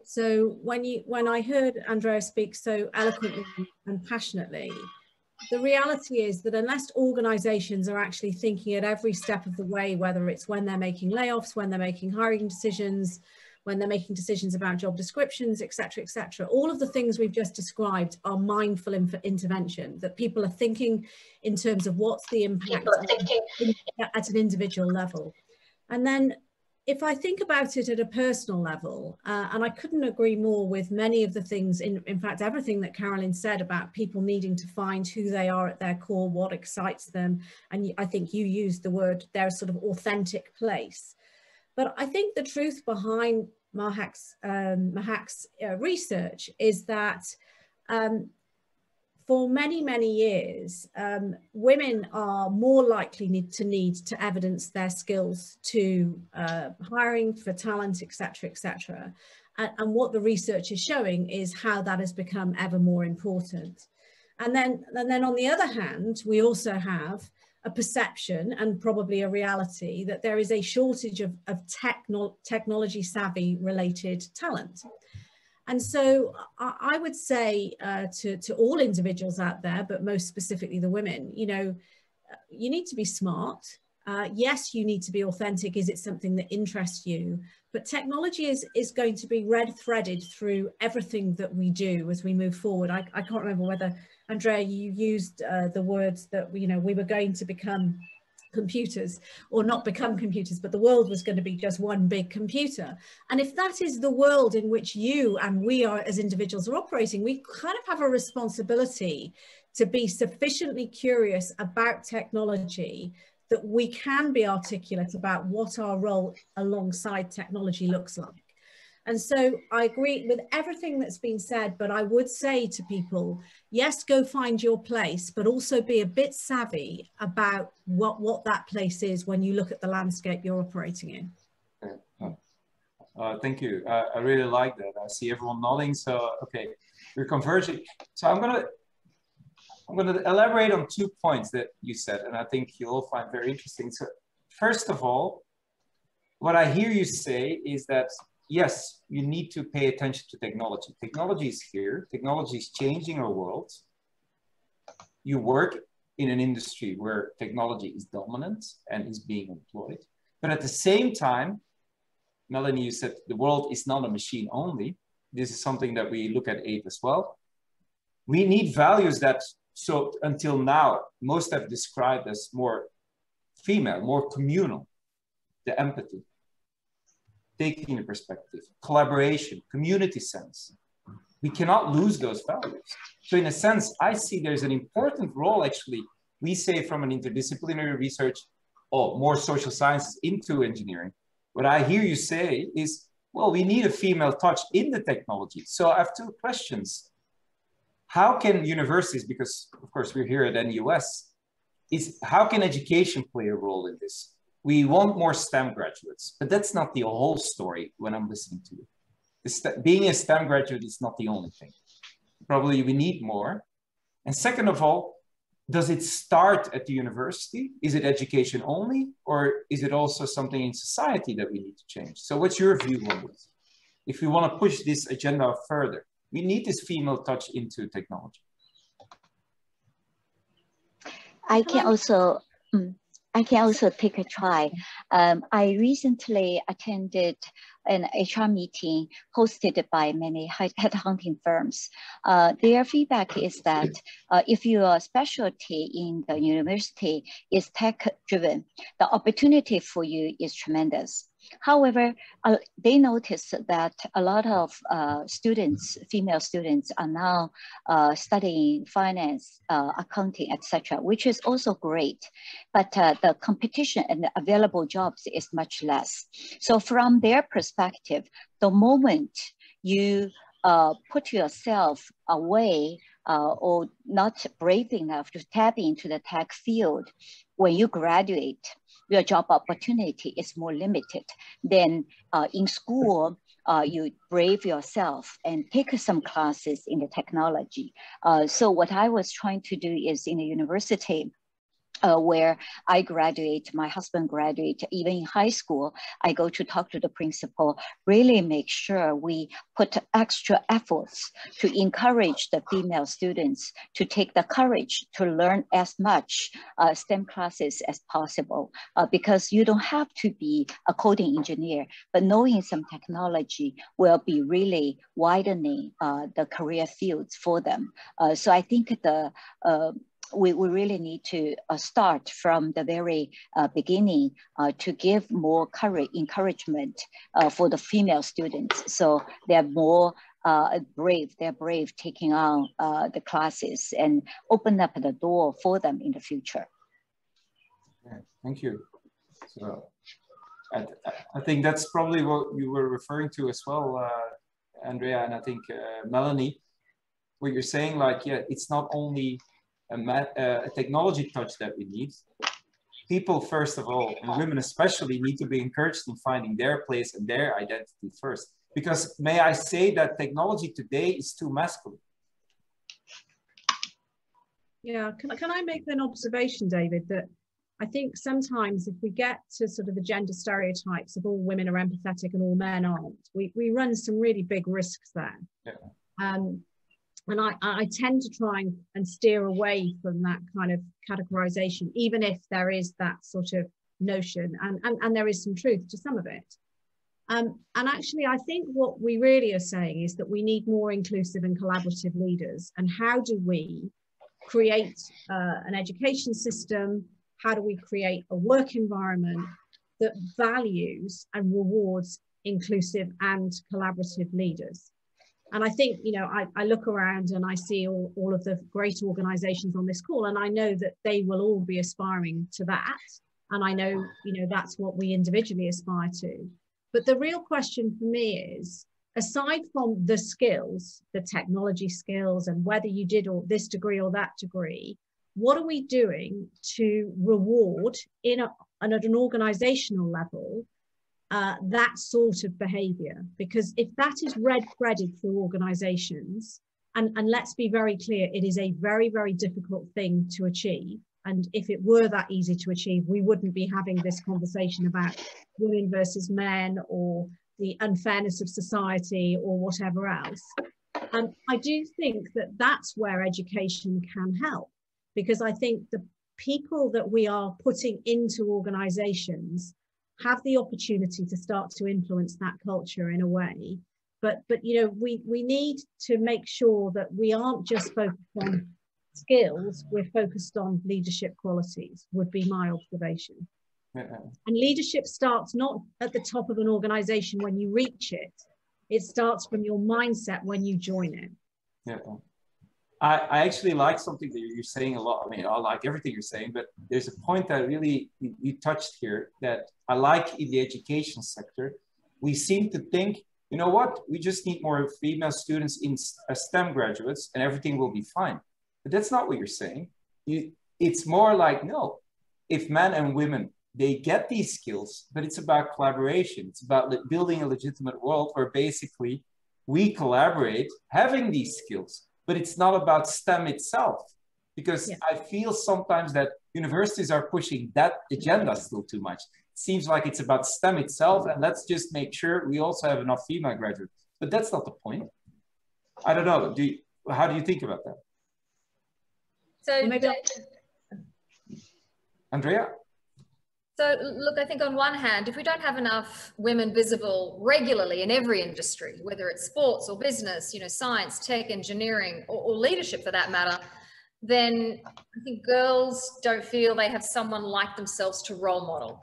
So when I heard Andrea speak so eloquently and passionately, the reality is that unless organizations are actually thinking at every step of the way, whether it's when they're making layoffs, when they're making hiring decisions, when they're making decisions about job descriptions, et cetera, all of the things we've just described are mindful intervention, that people are thinking in terms of what's the impact at an individual level. And then if I think about it at a personal level, and I couldn't agree more with many of the things, in fact, everything that Carolyn said about people needing to find who they are at their core, what excites them. And I think you used the word, their sort of authentic place. But I think the truth behind Mahak's research is that for many, many years, women are more likely to need to evidence their skills to hiring for talent, et cetera. And what the research is showing is how that has become ever more important. And then on the other hand, we also have a perception and probably a reality that there is a shortage of technology savvy related talent. And so I would say to all individuals out there, but most specifically the women, you know, you need to be smart. Yes, you need to be authentic. Is it something that interests you? But technology is going to be red-threaded through everything that we do as we move forward. I can't remember whether, Andrea, you used the words that, you know, we were going to become computers, or not become computers, but the world was going to be just one big computer. And if that is the world in which you and we are as individuals are operating, we kind of have a responsibility to be sufficiently curious about technology that we can be articulate about what our role alongside technology looks like. And so I agree with everything that's been said, but I would say to people, yes, go find your place, but also be a bit savvy about what that place is when you look at the landscape you're operating in. Thank you. I really like that. I see everyone nodding. So, okay, we're converging. So I'm going to I'm going to elaborate on 2 points that you said, and I think you'll all find very interesting. So first of all, what I hear you say is that, yes, you need to pay attention to technology. Technology is here. Technology is changing our world. You work in an industry where technology is dominant and is being employed. But at the same time, Melanie, you said the world is not a machine only. This is something that we look at AiTH as well. We need values that, so until now, most have described as more female, more communal. The empathy, taking the perspective, collaboration, community sense. We cannot lose those values. So in a sense, I see there's an important role actually. We say from an interdisciplinary research, oh, more social sciences into engineering. What I hear you say is, well, we need a female touch in the technology. So I have 2 questions. How can universities, because of course we're here at NUS, how can education play a role in this? We want more STEM graduates, but that's not the whole story when I'm listening to you. Being a STEM graduate is not the only thing. Probably we need more. And second of all, does it start at the university? Is it education only? Or is it also something in society that we need to change? So what's your view on this? If we want to push this agenda further, we need this female touch into technology. I can also take a try. I recently attended an HR meeting hosted by many headhunting firms. Their feedback is that if your specialty in the university is tech-driven, the opportunity for you is tremendous. However, they noticed that a lot of students, female students, are now studying finance, accounting, etc., which is also great. But the competition and the available jobs is much less. So from their perspective, the moment you put yourself away or not brave enough to tap into the tech field, when you graduate, your job opportunity is more limited. Then in school, you brave yourself and take some classes in the technology. So what I was trying to do is in a university, where I graduate, my husband graduate, even in high school, I go to talk to the principal, really make sure we put extra efforts to encourage the female students to take the courage to learn as much STEM classes as possible, because you don't have to be a coding engineer, but knowing some technology will be really widening the career fields for them. So I think we really need to start from the very beginning to give more encouragement for the female students. So they're more brave, taking on the classes and open up the door for them in the future. Okay, thank you. So I think that's probably what you were referring to as well, Andrea, and I think Melanie, what you're saying, like, yeah, it's not only a technology touch that we need. People, first of all, and women especially, need to be encouraged in finding their place and their identity first. Because may I say that technology today is too masculine? Yeah, can I make an observation, David, that I think sometimes if we get to sort of the gender stereotypes of all women are empathetic and all men aren't, we run some really big risks there. Yeah. And I tend to try and steer away from that kind of categorization, even if there is that sort of notion and there is some truth to some of it. And actually, I think what we really are saying is that we need more inclusive and collaborative leaders. And how do we create an education system? How do we create a work environment that values and rewards inclusive and collaborative leaders? And I think, you know, I look around and I see all of the great organizations on this call, and I know that they will all be aspiring to that. And I know, you know, that's what we individually aspire to. But the real question for me is, aside from the skills, the technology skills, and whether you did this degree or that degree, what are we doing to reward at an organizational level that sort of behavior? Because if that is threaded through organizations And let's be very clear, it is a very, very difficult thing to achieve. And if it were that easy to achieve, we wouldn't be having this conversation about women versus men or the unfairness of society or whatever else. I do think that that's where education can help, because I think the people that we are putting into organizations have the opportunity to start to influence that culture in a way. But you know, we need to make sure that we aren't just focused on skills, we're focused on leadership qualities, would be my observation. And leadership starts not at the top of an organization when you reach it, it starts from your mindset when you join it. Yeah. I actually like something that you're saying a lot. I mean, I like everything you're saying, but there's a point that really you touched here that I like in the education sector. We seem to think, you know what, we just need more female students in STEM graduates and everything will be fine. But that's not what you're saying. It's more like, no, if men and women, they get these skills, but it's about collaboration. It's about building a legitimate world where basically we collaborate, having these skills, but it's not about STEM itself. Because I feel sometimes that universities are pushing that agenda still too much. It seems like it's about STEM itself, and let's just make sure we also have enough female graduates. But that's not the point. I don't know. How do you think about that? So, Andrea? So look, I think on one hand, if we don't have enough women visible regularly in every industry, whether it's sports or business, you know, science, tech, engineering, or leadership for that matter, then I think girls don't feel they have someone like themselves to role model.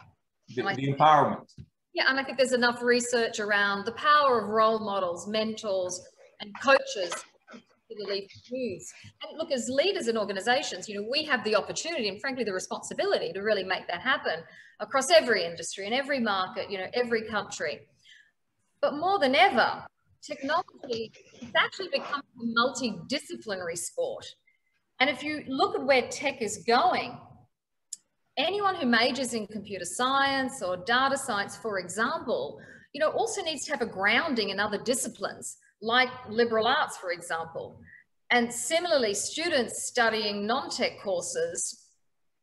The empowerment. Yeah, and I think there's enough research around the power of role models, mentors, and coaches, particularly for youth. And look, as leaders in organizations, you know, we have the opportunity and frankly the responsibility to really make that happen across every industry and every market, you know, every country. But more than ever, technology has actually become a multidisciplinary sport. And if you look at where tech is going, anyone who majors in computer science or data science, for example, you know, also needs to have a grounding in other disciplines, like liberal arts, for example. And similarly, students studying non-tech courses,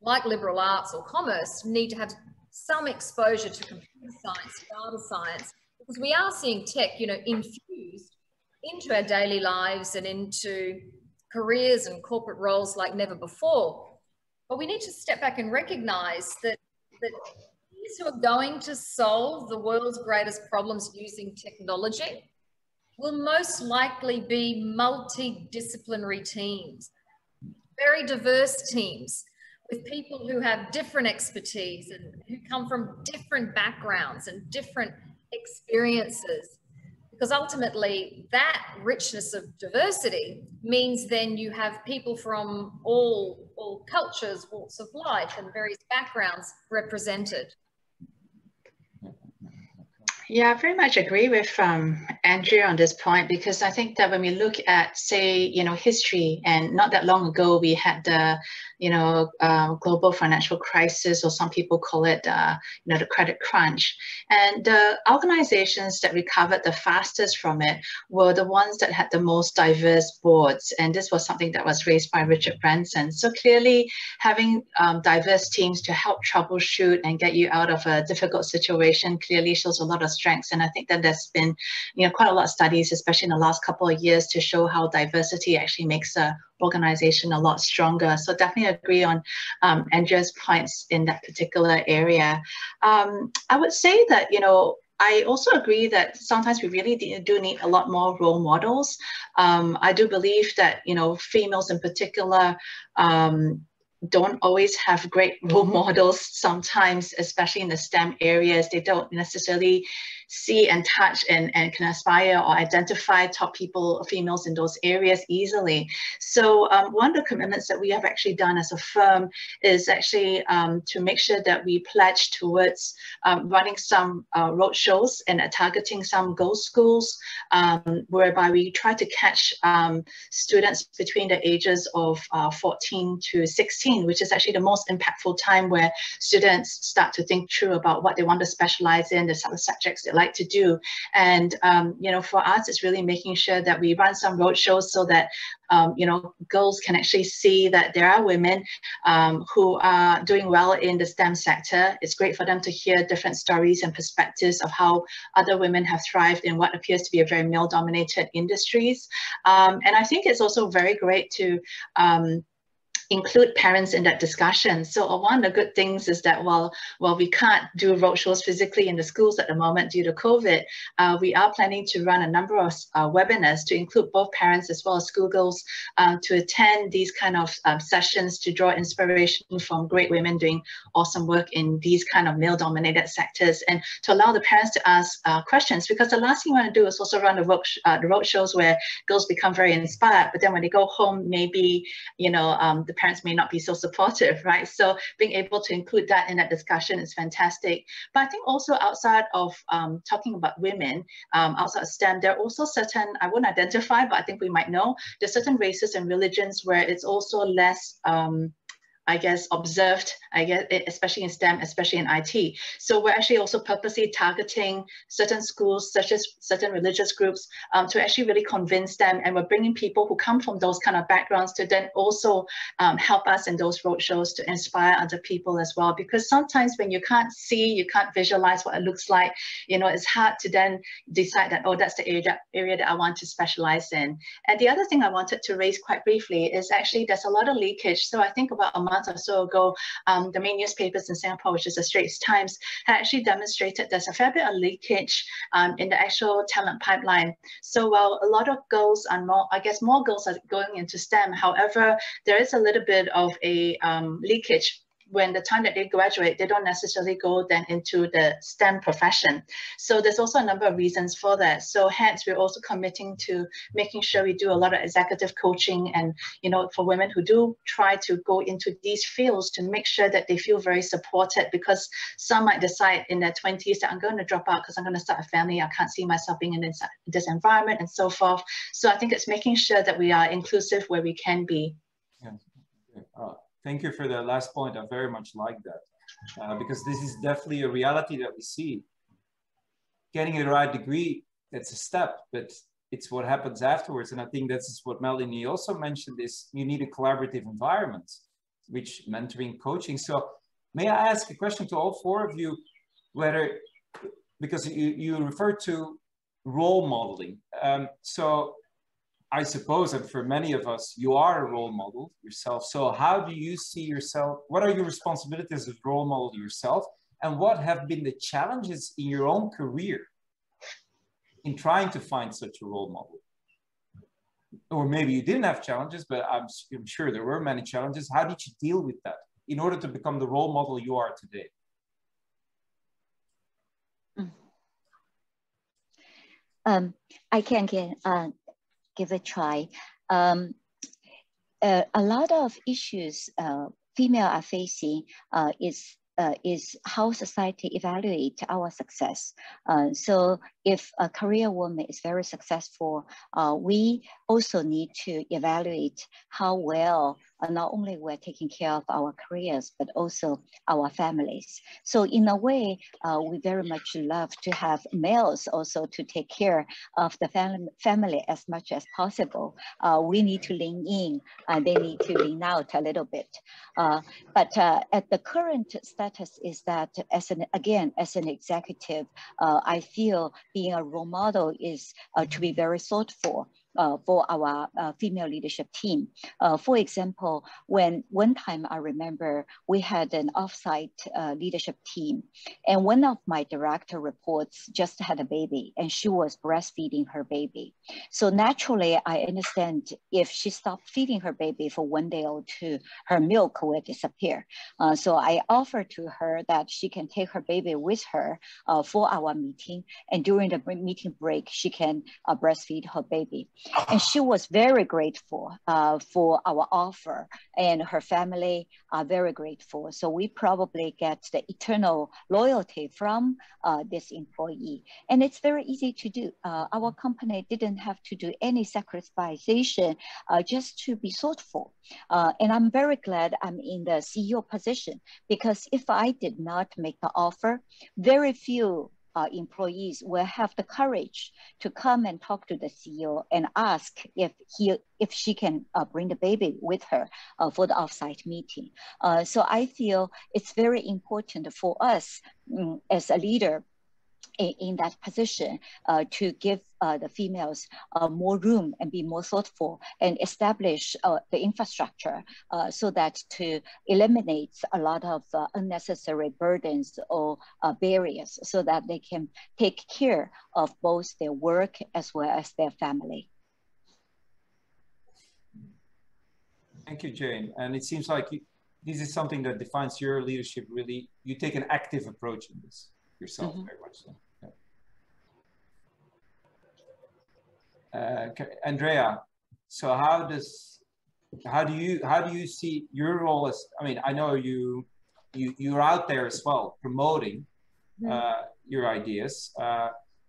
like liberal arts or commerce, need to have some exposure to computer science, data science, because we are seeing tech, you know, infused into our daily lives and into careers and corporate roles like never before. But we need to step back and recognize that those who are going to solve the world's greatest problems using technology will most likely be multidisciplinary teams, very diverse teams with people who have different expertise and who come from different backgrounds and different experiences. Because ultimately that richness of diversity means then you have people from all cultures, walks of life and various backgrounds represented. Yeah, I very much agree with Andrea on this point, because I think that when we look at, say, you know, history, and not that long ago we had the, you know, global financial crisis, or some people call it, you know, the credit crunch. And the organizations that recovered the fastest from it were the ones that had the most diverse boards. And this was something that was raised by Richard Branson. So clearly having diverse teams to help troubleshoot and get you out of a difficult situation clearly shows a lot of strengths. And I think that there's been, you know, quite a lot of studies, especially in the last couple of years, to show how diversity actually makes a organization a lot stronger. So definitely agree on Andrea's points in that particular area. I would say that, you know, I also agree that sometimes we really do need a lot more role models. I do believe that, you know, females in particular don't always have great role models sometimes, especially in the STEM areas. They don't necessarily see and touch and can aspire or identify top people, females in those areas easily. So one of the commitments that we have actually done as a firm is actually to make sure that we pledge towards running some road shows and targeting some ghost schools, whereby we try to catch students between the ages of 14 to 16, which is actually the most impactful time where students start to think through about what they want to specialize in, the subjects they like to do. And, you know, for us, it's really making sure that we run some roadshows so that, you know, girls can actually see that there are women who are doing well in the STEM sector. It's great for them to hear different stories and perspectives of how other women have thrived in what appears to be a very male-dominated industries. And I think it's also very great to include parents in that discussion. So one of the good things is that while we can't do roadshows physically in the schools at the moment due to COVID, we are planning to run a number of webinars to include both parents as well as schoolgirls to attend these kind of sessions to draw inspiration from great women doing awesome work in these kind of male-dominated sectors, and to allow the parents to ask questions, because the last thing you want to do is also run the roadshows where girls become very inspired, but then when they go home, maybe, you know, the parents may not be so supportive, right? So being able to include that in that discussion is fantastic. But I think also outside of talking about women, outside of STEM, there are also certain, I wouldn't identify, but I think we might know, there's certain races and religions where it's also less, I guess, observed, I guess, especially in STEM, especially in IT. So we're actually also purposely targeting certain schools, such as certain religious groups, to actually really convince them. And we're bringing people who come from those kind of backgrounds to then also help us in those roadshows to inspire other people as well. Because sometimes when you can't see, you can't visualize what it looks like, you know, it's hard to then decide that, oh, that's the area that I want to specialize in. And the other thing I wanted to raise quite briefly is actually there's a lot of leakage. So I think about a month or so ago, the main newspapers in Singapore, which is the Straits Times, had actually demonstrated there's a fair bit of leakage in the actual talent pipeline. So while a lot of girls are more, I guess more girls are going into STEM, however, there is a little bit of a leakage. When the time that they graduate, they don't necessarily go then into the STEM profession. So there's also a number of reasons for that. So hence, we're also committing to making sure we do a lot of executive coaching and, you know, for women who do try to go into these fields, to make sure that they feel very supported, because some might decide in their 20s that I'm going to drop out because I'm going to start a family. I can't see myself being in this environment and so forth. So I think it's making sure that we are inclusive where we can be. Yeah. Thank you for the last point. I very much like that, because this is definitely a reality that we see. Getting the right degree, that's a step, but it's what happens afterwards. And I think that's what Melanie also mentioned, is you need a collaborative environment, which mentoring, coaching. So may I ask a question to all four of you, whether, because you referred to role modeling. So I suppose that for many of us, you are a role model yourself. So how do you see yourself? What are your responsibilities as a role model yourself? And what have been the challenges in your own career in trying to find such a role model? Or maybe you didn't have challenges, but I'm sure there were many challenges. How did you deal with that in order to become the role model you are today? I can give a try. A lot of issues female are facing is how society evaluate our success. So if a career woman is very successful, we also need to evaluate how well not only we're taking care of our careers, but also our families. So in a way, we very much love to have males also to take care of the family as much as possible. We need to lean in, they need to lean out a little bit. But at the current status is that as an executive, I feel being a role model is to be very thoughtful for our female leadership team. For example, when one time I remember we had an offsite leadership team, and one of my direct reports just had a baby and she was breastfeeding her baby. So naturally, I understand if she stopped feeding her baby for 1 day or two, her milk will disappear. So I offered to her that she can take her baby with her for our meeting, and during the meeting break, she can breastfeed her baby. And she was very grateful for our offer, and her family are very grateful. So we probably get the eternal loyalty from this employee. And it's very easy to do. Our company didn't have to do any sacrifice just to be thoughtful. And I'm very glad I'm in the CEO position, because if I did not make the offer, very few employees will have the courage to come and talk to the CEO and ask if she can bring the baby with her for the offsite meeting. So I feel it's very important for us as a leader in that position to give the females more room and be more thoughtful and establish the infrastructure so that to eliminate a lot of unnecessary burdens or barriers so that they can take care of both their work as well as their family. Thank you, Jane. And it seems like this is something that defines your leadership really. You take an active approach in this yourself, very much so. Andrea, so how do you see your role as, I mean, I know you're out there as well promoting your ideas.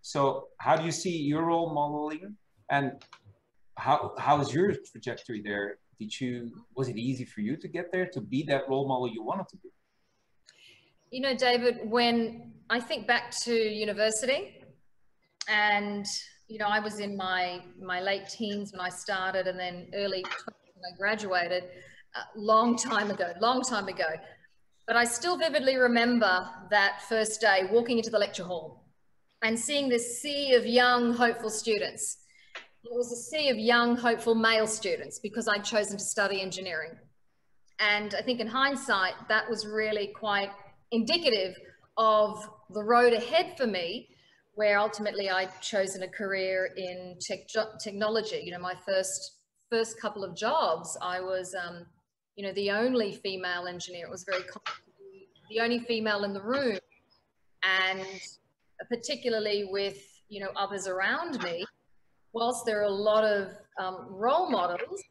So how do you see your role modeling, and how's your trajectory there? Was it easy for you to get there, to be that role model you wanted to be? You know, David, when I think back to university, and you know, I was in my late teens when I started, and then early 20s when I graduated, long time ago. But I still vividly remember that first day walking into the lecture hall and seeing this sea of young, hopeful students. It was a sea of young, hopeful male students because I'd chosen to study engineering. And I think in hindsight, that was really quite indicative of the road ahead for me, where ultimately I'd chosen a career in technology. You know, my first couple of jobs, I was, you know, the only female engineer. It was very common to be the only female in the room, and particularly with, you know, others around me. Whilst there are a lot of role models,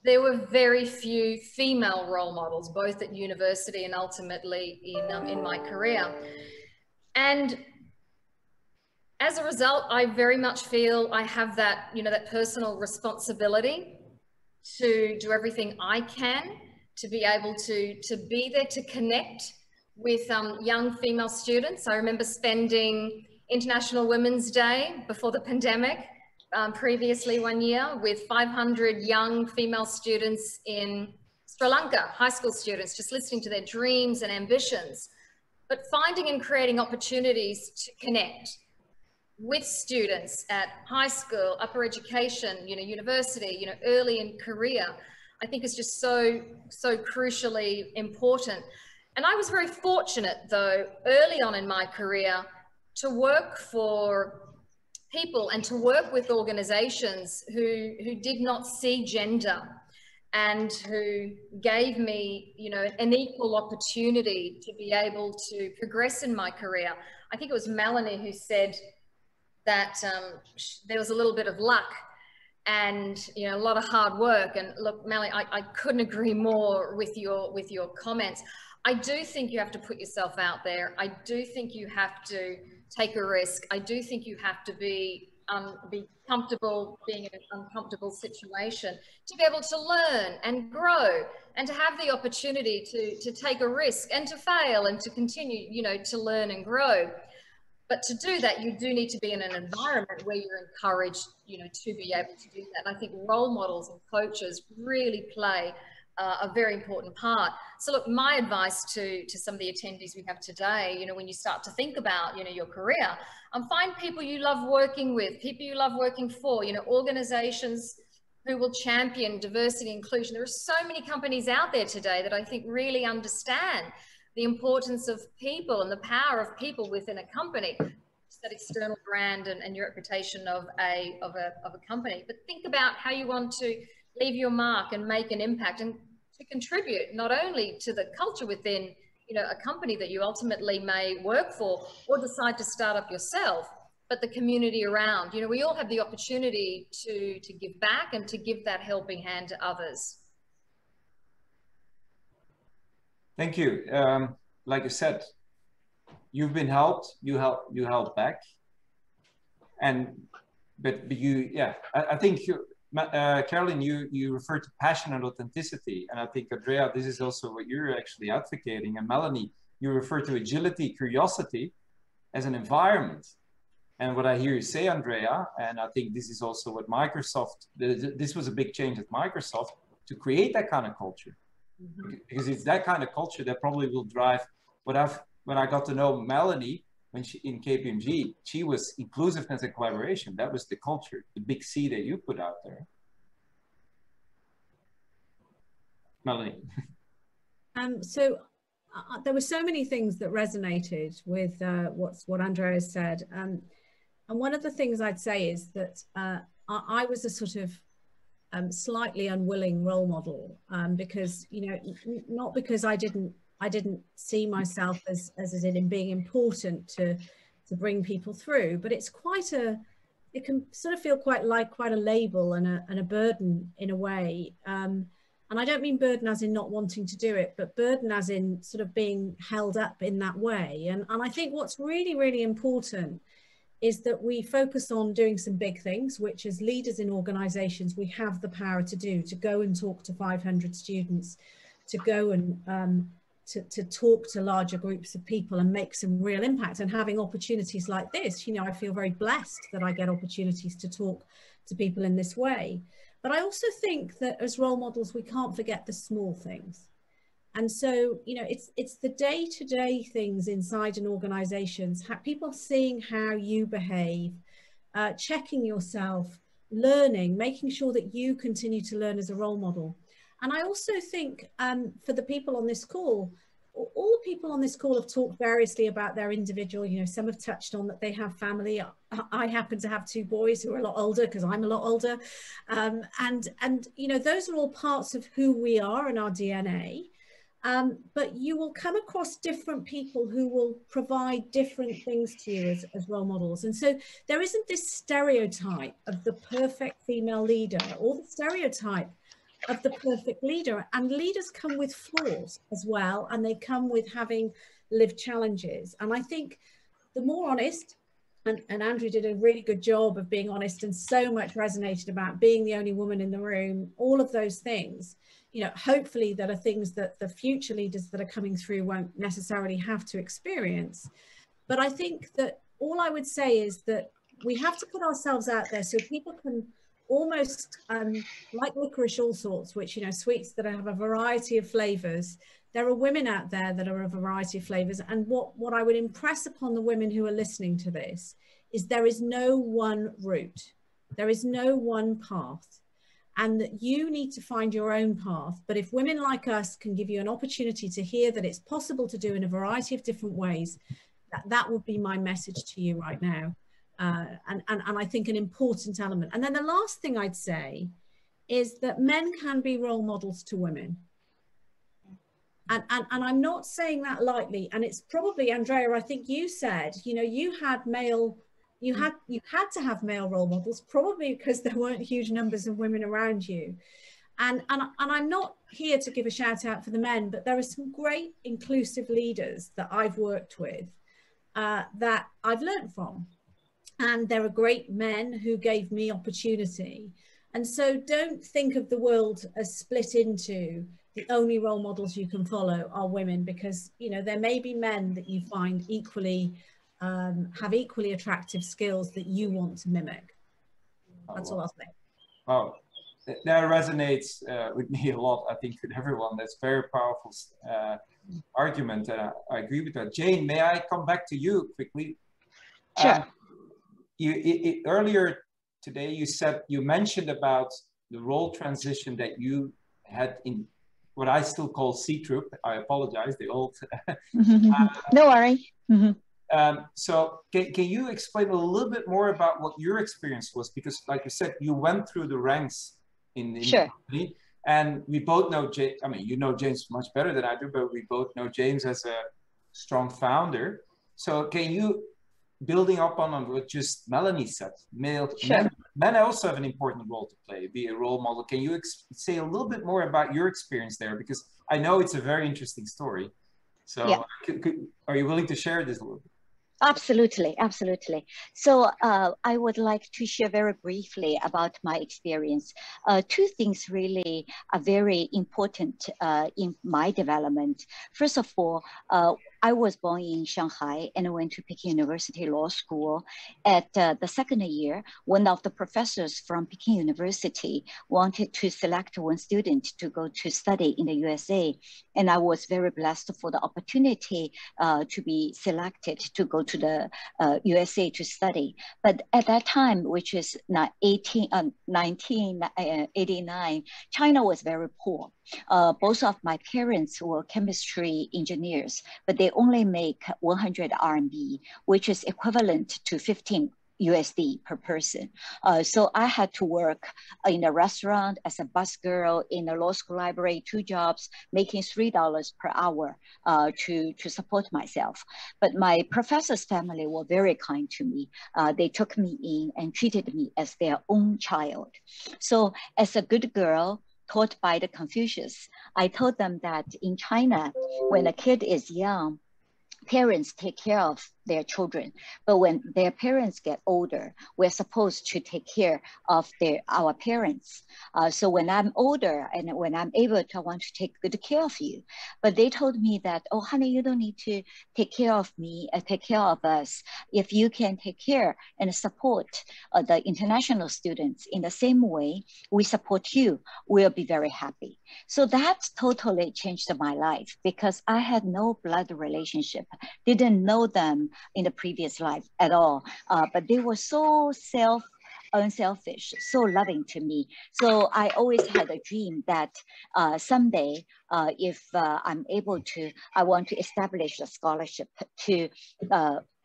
there were very few female role models, both at university and ultimately in my career. And as a result, I very much feel I have that, you know, that personal responsibility to do everything I can to be able to be there to connect with young female students. I remember spending International Women's Day before the pandemic, previously one year, with 500 young female students in Sri Lanka, high school students, just listening to their dreams and ambitions, but finding and creating opportunities to connect with students at high school, upper education, you know, university, you know, early in career, I think is just so crucially important. And I was very fortunate, though, early on in my career to work for people and to work with organizations who did not see gender and who gave me, you know, an equal opportunity to be able to progress in my career. I think it was Melanie who said that there was a little bit of luck and, you know, a lot of hard work. And look, Melanie, I couldn't agree more with your comments. I do think you have to put yourself out there. I do think you have to take a risk. I do think you have to be comfortable being in an uncomfortable situation, to be able to learn and grow and to have the opportunity to take a risk and to fail and to continue, you know, to learn and grow. But to do that, you do need to be in an environment where you're encouraged, you know, to be able to do that. And I think role models and coaches really play a very important part. So look, my advice to some of the attendees we have today, you know, when you start to think about, you know, your career, find people you love working with, people you love working for, you know, organizations who will champion diversity and inclusion. There are so many companies out there today that I think really understand the importance of people and the power of people within a company. It's that external brand and your reputation of a company. But think about how you want to leave your mark and make an impact and to contribute not only to the culture within, you know, a company that you ultimately may work for or decide to start up yourself, but the community around. You know, we all have the opportunity to give back and to give that helping hand to others. Thank you. Like I said, you've been helped. You held back, but you, yeah. I think Carolyn, you referred to passion and authenticity, and I think Andrea, this is also what you're actually advocating, and Melanie, you refer to agility, curiosity, as an environment. And what I hear you say, Andrea, and I think this is also what Microsoft, this was a big change at Microsoft, to create that kind of culture. Because it's that kind of culture that probably will drive when I got to know Melanie when she in KPMG, she was inclusiveness and collaboration. That was the culture, the big C that you put out there. Melanie. There were so many things that resonated with what Andrea said. And one of the things I'd say is that I was a sort of slightly unwilling role model because, you know, not because I didn't see myself as in being important to bring people through, but it's it can sort of feel quite a label and a burden in a way. And I don't mean burden as in not wanting to do it, but burden as in sort of being held up in that way. And I think what's really, really important is that we focus on doing some big things, which as leaders in organizations, we have the power to do, to go and talk to 500 students, to go and to talk to larger groups of people and make some real impact. And having opportunities like this, you know, I feel very blessed that I get opportunities to talk to people in this way. But I also think that as role models, we can't forget the small things. And so, you know, it's the day-to-day things inside an organization, people seeing how you behave, checking yourself, learning, making sure that you continue to learn as a role model. And I also think for the people on this call, all the people on this call have talked variously about their individual, you know, some have touched on that they have family. I happen to have 2 boys who are a lot older because I'm a lot older. And, you know, those are all parts of who we are and our DNA. But you will come across different people who will provide different things to you as role models. And so there isn't this stereotype of the perfect female leader or the stereotype of the perfect leader. And leaders come with flaws as well, and they come with having lived challenges. And I think the more honest, and Andrea did a really good job of being honest, and so much resonated about being the only woman in the room, all of those things, you know, hopefully that are things that the future leaders that are coming through won't necessarily have to experience. But I think that all I would say is that we have to put ourselves out there so people can almost like licorice all sorts, which, you know, sweets that have a variety of flavors. There are women out there that are a variety of flavors. And what I would impress upon the women who are listening to this is there is no one route. There is no one path. And that you need to find your own path. But if women like us can give you an opportunity to hear that it's possible to do in a variety of different ways, that would be my message to you right now. And I think an important element. And then the last thing I'd say is that men can be role models to women. And I'm not saying that lightly. And it's probably, Andrea, I think you said, you know, you had to have male role models, probably because there weren't huge numbers of women around you. And I'm not here to give a shout out for the men, but there are some great inclusive leaders that I've worked with that I've learned from. And there are great men who gave me opportunity. And so don't think of the world as split into the only role models you can follow are women, because, you know, there may be men that you find equally have equally attractive skills that you want to mimic. That's all I'll say. Oh, that resonates with me a lot. I think with everyone, that's very powerful argument. I agree with that. Jane, may I come back to you quickly? Sure. Earlier today, you mentioned about the role transition that you had in what I still call C-Troop. I apologize, the old. No worry. So can you explain a little bit more about what your experience was? Because like you said, you went through the ranks in the company, and we both know James. I mean, you know James much better than I do, but we both know James as a strong founder. So can you, building up on what just Melanie said, men also have an important role to play, be a role model. Can you say a little bit more about your experience there? Because I know it's a very interesting story. So are you willing to share this a little bit? Absolutely, absolutely. So I would like to share very briefly about my experience. 2 things really are very important in my development. First of all, I was born in Shanghai and I went to Peking University Law School. At the second year, one of the professors from Peking University wanted to select one student to go to study in the USA. And I was very blessed for the opportunity to be selected to go to the USA to study. But at that time, which is 1989, China was very poor. Both of my parents were chemistry engineers, but they only make 100 RMB, which is equivalent to 15 USD per person. So I had to work in a restaurant as a busgirl, in a law school library, 2 jobs, making $3 per hour to support myself. But my professor's family were very kind to me. They took me in and treated me as their own child. So as a good girl, taught by the Confucius, I told them that in China, when a kid is young, parents take care of their children, but when their parents get older, we're supposed to take care of our parents. So when I'm older and when I'm able to, I want to take good care of you. But they told me that, oh, honey, you don't need to take care of me, take care of us. If you can take care and support the international students in the same way we support you, we'll be very happy. So that totally changed my life because I had no blood relationship, didn't know them in the previous life at all, but they were so unselfish, so loving to me. So I always had a dream that someday, if I'm able to, I want to establish a scholarship to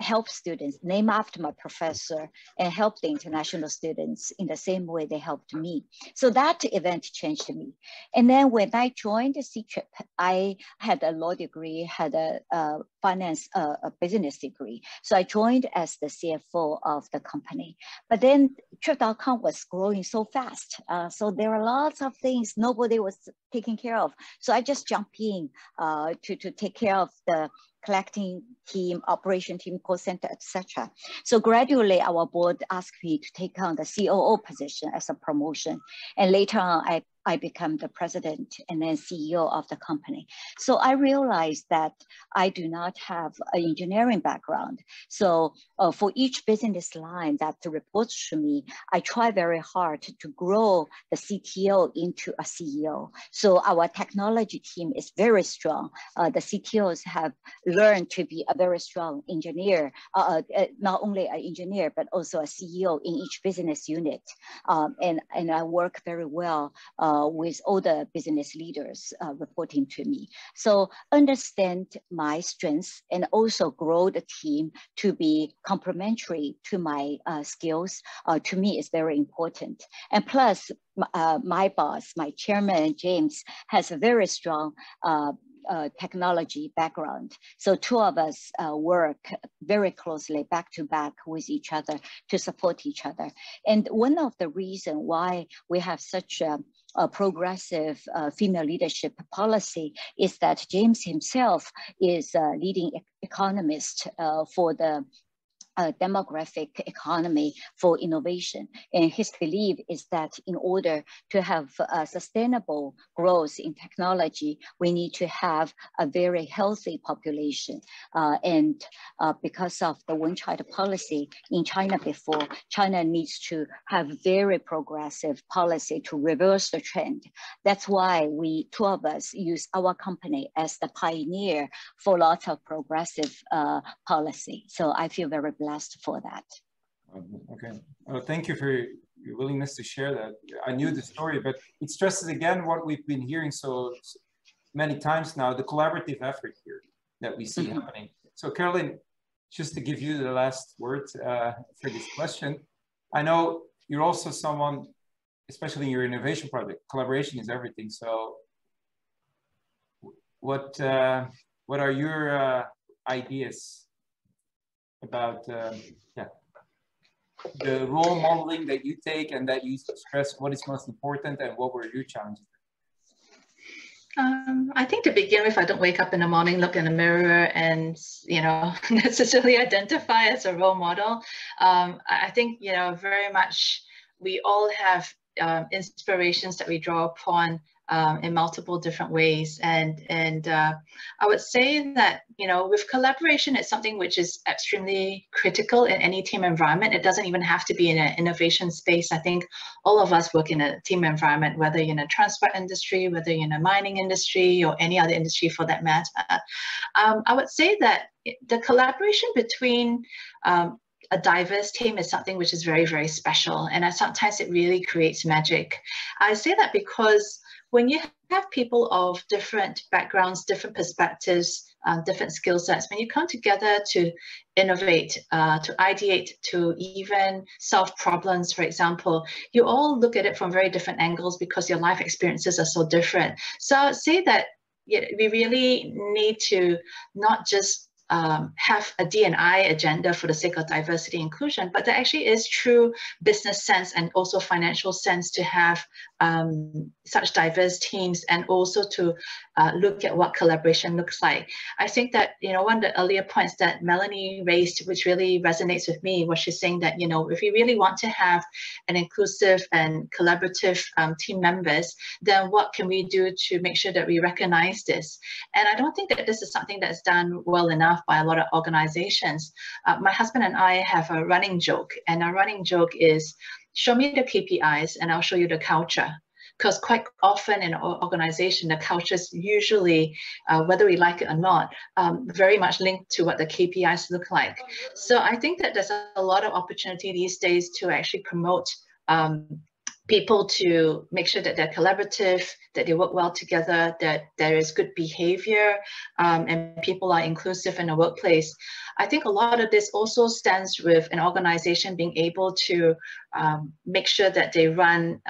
help students, name after my professor, and help the international students in the same way they helped me. So that event changed me. And then when I joined the C-Trip, I had a law degree, had a finance, a business degree. So I joined as the CFO of the company. But then Trip.com was growing so fast. So there are lots of things nobody was taking care of. So I just jumped in to take care of the collecting team, operation team, call center, etc. So gradually our board asked me to take on the COO position as a promotion. And later on, I became the president and then CEO of the company. So I realized that I do not have an engineering background. So for each business line that reports to me, I try very hard to grow the CTO into a CEO. So our technology team is very strong. The CTOs have learned to be a very strong engineer, not only an engineer, but also a CEO in each business unit. And I work very well with all the business leaders reporting to me. So understand my strengths and also grow the team to be complementary to my skills, to me is very important. And plus, my boss, my chairman, James, has a very strong technology background. So 2 of us work very closely back to back with each other to support each other. And one of the reasons why we have such a progressive female leadership policy is that James himself is a leading economist for the demographic economy for innovation. And his belief is that in order to have sustainable growth in technology, we need to have a very healthy population. And because of the one-child policy in China before, China needs to have very progressive policy to reverse the trend. That's why 2 of us use our company as the pioneer for lots of progressive policy. So I feel very blessed for that. Okay. Thank you for your willingness to share that. I knew the story, but it stresses again what we've been hearing so many times now, the collaborative effort here that we see happening. So Carolyn, just to give you the last word for this question, I know you're also someone, especially in your innovation project, collaboration is everything. So what are your ideas about the role modeling that you take and that you stress what is most important and what were your challenges? I think to begin with, I don't wake up in the morning, look in the mirror and, necessarily identify as a role model. I think, very much we all have inspirations that we draw upon in multiple different ways. And I would say that, you know, with collaboration, it's something which is extremely critical in any team environment. It doesn't even have to be in an innovation space. I think all of us work in a team environment, whether you're in a transport industry, whether you're in a mining industry, or any other industry for that matter. I would say that the collaboration between a diverse team is something which is very, very special. And sometimes it really creates magic. I say that because when you have people of different backgrounds, different perspectives, different skill sets, when you come together to innovate, to ideate, to even solve problems, for example, you all look at it from very different angles because your life experiences are so different. So I would say that we really need to not just have a D&I agenda for the sake of diversity and inclusion, but there actually is true business sense and also financial sense to have such diverse teams, and also to look at what collaboration looks like. I think that, you know, one of the earlier points that Melanie raised, which really resonates with me, was she's saying that, you know, if we really want to have an inclusive and collaborative team members, then what can we do to make sure that we recognize this? And I don't think that this is something that's done well enough by a lot of organizations. My husband and I have a running joke, and our running joke is, show me the KPIs and I'll show you the culture. Because quite often in an organization, the culture is usually, whether we like it or not, very much linked to what the KPIs look like. So I think that there's a lot of opportunity these days to actually promote people to make sure that they're collaborative, that they work well together, that there is good behavior, and people are inclusive in the workplace. I think a lot of this also stands with an organization being able to make sure that they run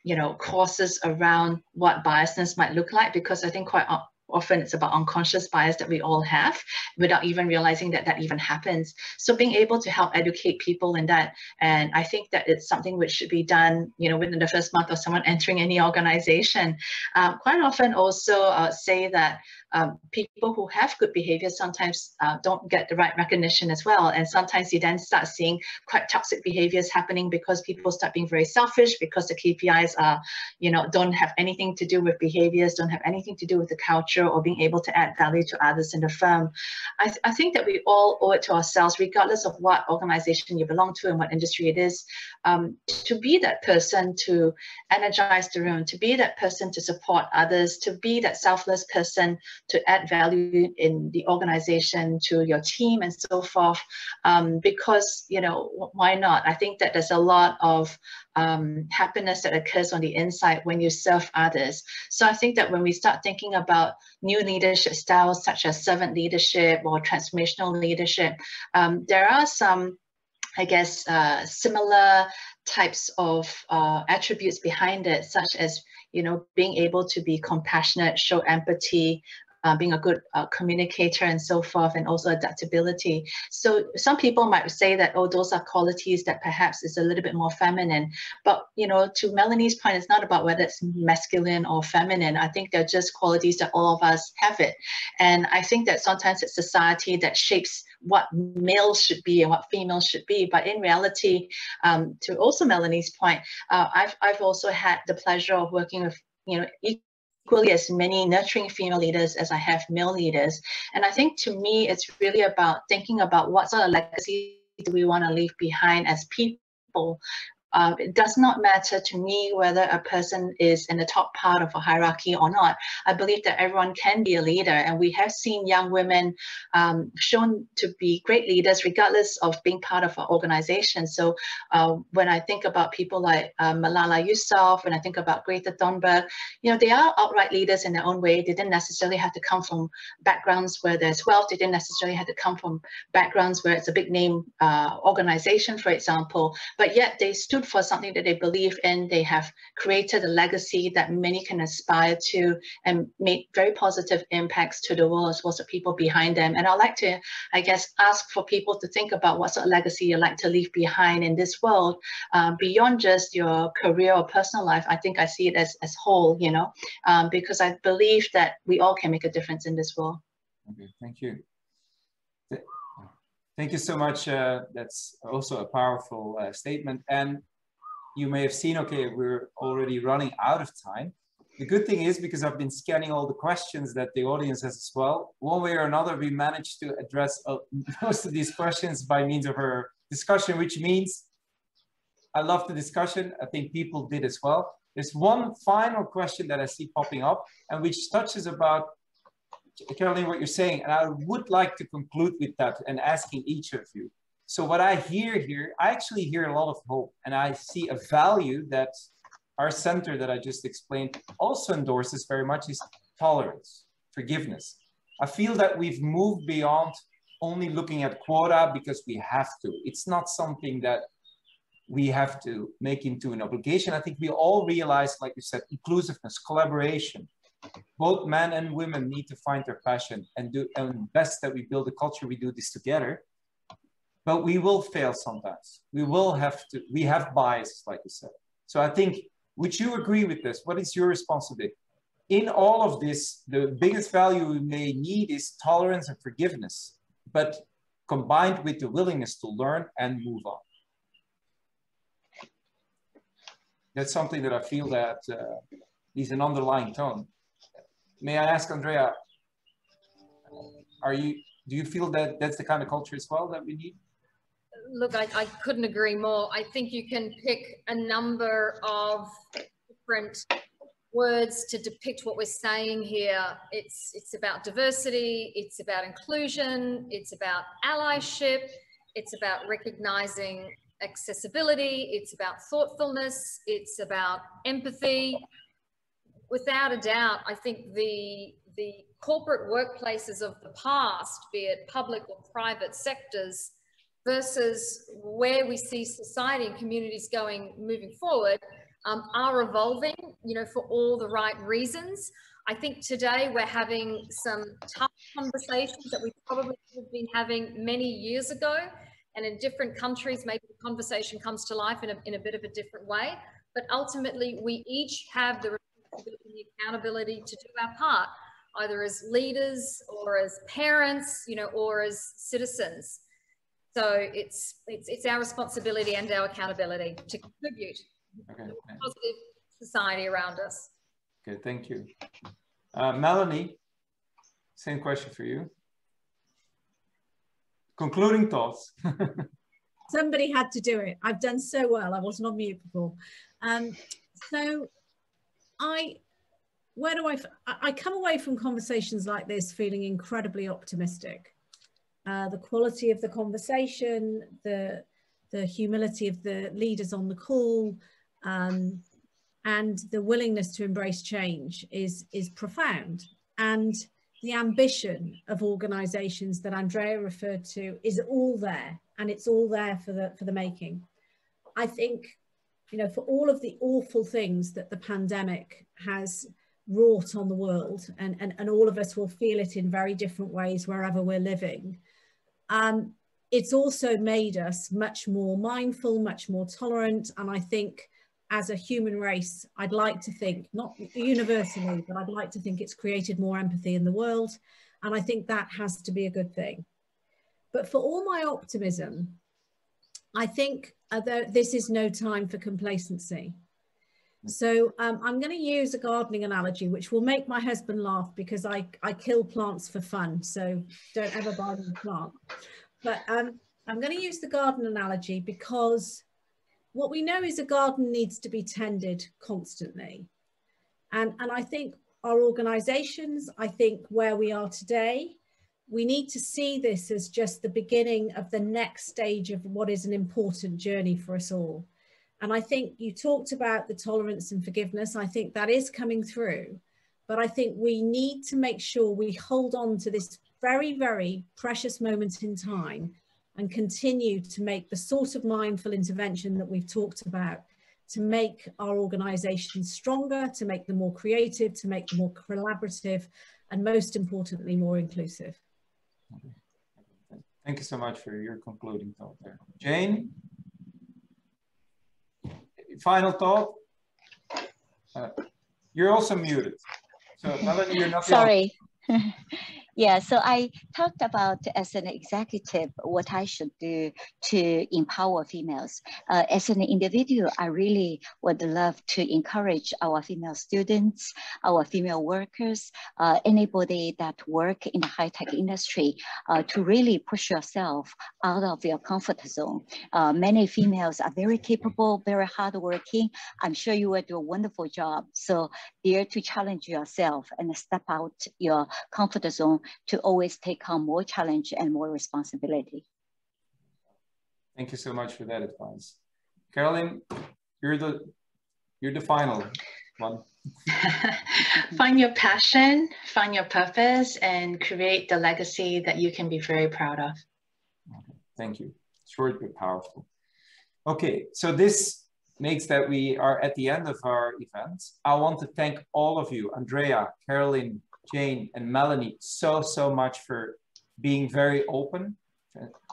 you know, courses around what biasness might look like, because I think quite often it's about unconscious bias that we all have without even realizing that that even happens. So being able to help educate people in that, and I think that it's something which should be done, you know, within the first month of someone entering any organization. Quite often also say that people who have good behavior sometimes don't get the right recognition as well. And sometimes you then start seeing quite toxic behaviors happening because people start being very selfish, because the KPIs are, you know, don't have anything to do with behaviors, don't have anything to do with the culture or being able to add value to others in the firm. I think that we all owe it to ourselves, regardless of what organization you belong to and what industry it is, to be that person to energize the room, to be that person to support others, to be that selfless person to add value in the organization, to your team and so forth, because, you know, why not? I think that there's a lot of happiness that occurs on the inside when you serve others. So I think that when we start thinking about new leadership styles such as servant leadership or transformational leadership, there are some, I guess, similar types of attributes behind it, such as, you know, being able to be compassionate, show empathy, being a good communicator and so forth, and also adaptability. So some people might say that, oh, those are qualities that perhaps is a little bit more feminine. But, you know, to Melanie's point, it's not about whether it's masculine or feminine. I think they're just qualities that all of us have it. And I think that sometimes it's society that shapes what males should be and what females should be. But in reality, to also Melanie's point, I've also had the pleasure of working with, you know, equally as many nurturing female leaders as I have male leaders. And I think to me, it's really about thinking about what sort of legacy do we want to leave behind as people. It does not matter to me whether a person is in the top part of a hierarchy or not. I believe that everyone can be a leader, and we have seen young women shown to be great leaders regardless of being part of an organization. So when I think about people like Malala Yousafzai, when I think about Greta Thunberg, you know, they are outright leaders in their own way. They didn't necessarily have to come from backgrounds where there's wealth. They didn't necessarily have to come from backgrounds where it's a big name organization, for example, but yet they stood for something that they believe in. They have created a legacy that many can aspire to and made very positive impacts to the world as well as the people behind them. And I'd like to, I guess, ask for people to think about what sort of legacy you'd like to leave behind in this world, beyond just your career or personal life. I think I see it as whole, you know, because I believe that we all can make a difference in this world. Okay, thank you. Thank you so much. That's also a powerful statement. And you may have seen, okay, we're already running out of time. The good thing is, because I've been scanning all the questions that the audience has as well, one way or another, we managed to address most of these questions by means of our discussion, which means I love the discussion. I think people did as well. There's one final question that I see popping up, and which touches about, Carolyn, what you're saying, and I would like to conclude with that and asking each of you. So what I hear here, I actually hear a lot of hope, and I see a value that our center that I just explained also endorses very much, is tolerance, forgiveness. I feel that we've moved beyond only looking at quota because we have to. It's not something that we have to make into an obligation. I think we all realize, like you said, inclusiveness, collaboration. Both men and women need to find their passion and do, and best that we build a culture, we do this together. But we will fail sometimes. We will have to, we have biases, like you said. So I think, would you agree with this? What is your responsibility? In all of this, the biggest value we may need is tolerance and forgiveness, but combined with the willingness to learn and move on. That's something that I feel that is an underlying tone. May I ask, Andrea, do you feel that that's the kind of culture as well that we need? Look, I couldn't agree more. I think you can pick a number of different words to depict what we're saying here. It's about diversity, it's about inclusion, it's about allyship, it's about recognizing accessibility, it's about thoughtfulness, it's about empathy. Without a doubt, I think the corporate workplaces of the past, be it public or private sectors, versus where we see society and communities going moving forward, are evolving, you know, for all the right reasons. I think today we're having some tough conversations that we probably should have been having many years ago, and in different countries, maybe the conversation comes to life in a bit of a different way. But ultimately, we each have the responsibility and the accountability to do our part, either as leaders or as parents, you know, or as citizens. So it's our responsibility and our accountability to contribute to a positive society around us. Okay, thank you. Melanie, same question for you. Concluding thoughts. Somebody had to do it. I've done so well. I wasn't on mute before. So I come away from conversations like this feeling incredibly optimistic. The quality of the conversation, the humility of the leaders on the call, and the willingness to embrace change is profound. And the ambition of organizations that Andrea referred to is all there, and it's all there for the making. I think, you know, for all of the awful things that the pandemic has wrought on the world, and all of us will feel it in very different ways wherever we're living, it's also made us much more mindful, much more tolerant. And I think as a human race, I'd like to think, not universally, but I'd like to think it's created more empathy in the world. And I think that has to be a good thing. But for all my optimism, I think this is no time for complacency. So I'm going to use a gardening analogy, which will make my husband laugh because I kill plants for fun. So don't ever buy them a plant. But I'm going to use the garden analogy because what we know is a garden needs to be tended constantly. And I think our organizations, I think where we are today, we need to see this as just the beginning of the next stage of what is an important journey for us all. And I think you talked about the tolerance and forgiveness. I think that is coming through, but I think we need to make sure we hold on to this very, very precious moment in time and continue to make the sort of mindful intervention that we've talked about to make our organizations stronger, to make them more creative, to make them more collaborative, and most importantly, more inclusive. Thank you so much for your concluding thought there. Jane? Final thought? You're also muted. So Melanie, you're not sorry. Yeah, so I talked about as an executive what I should do to empower females. As an individual, I really would love to encourage our female students, our female workers, anybody that work in the high-tech industry to really push yourself out of your comfort zone. Many females are very capable, very hardworking. I'm sure you will do a wonderful job. So dare to challenge yourself and step out your comfort zone to always take on more challenge and more responsibility. Thank you so much for that advice. Carolyn, you're the final one. Find your passion, find your purpose, and create the legacy that you can be very proud of. Okay, thank you. Short but powerful. Okay, so this makes that we are at the end of our event. I want to thank all of you, Andrea, Carolyn, Jane, and Melanie, so much for being very open,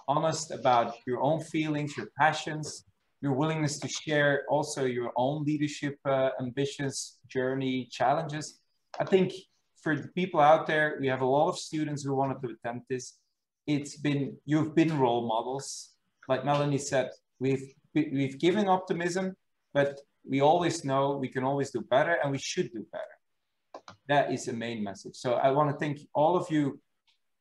honest about your own feelings, your passions, your willingness to share also your own leadership ambitions, journey, challenges. I think for the people out there, we have a lot of students who wanted to attend this. You've been role models. Like Melanie said, we've given optimism, but we always know we can always do better and we should do better. That is the main message. So I want to thank all of you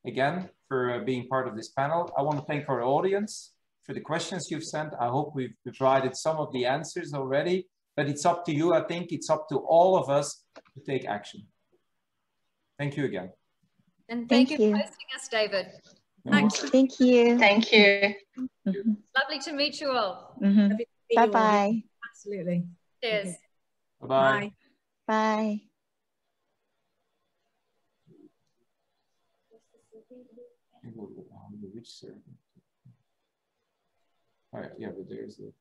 again for being part of this panel. I want to thank our audience for the questions you've sent. I hope we've provided some of the answers already, but it's up to you. I think it's up to all of us to take action. Thank you again. And thank you for hosting us, David. Thanks. Thank you. Thank you. Lovely to meet you all. Bye-bye. Absolutely. Cheers. Bye-bye. Bye. Which server? All right, yeah, but there's the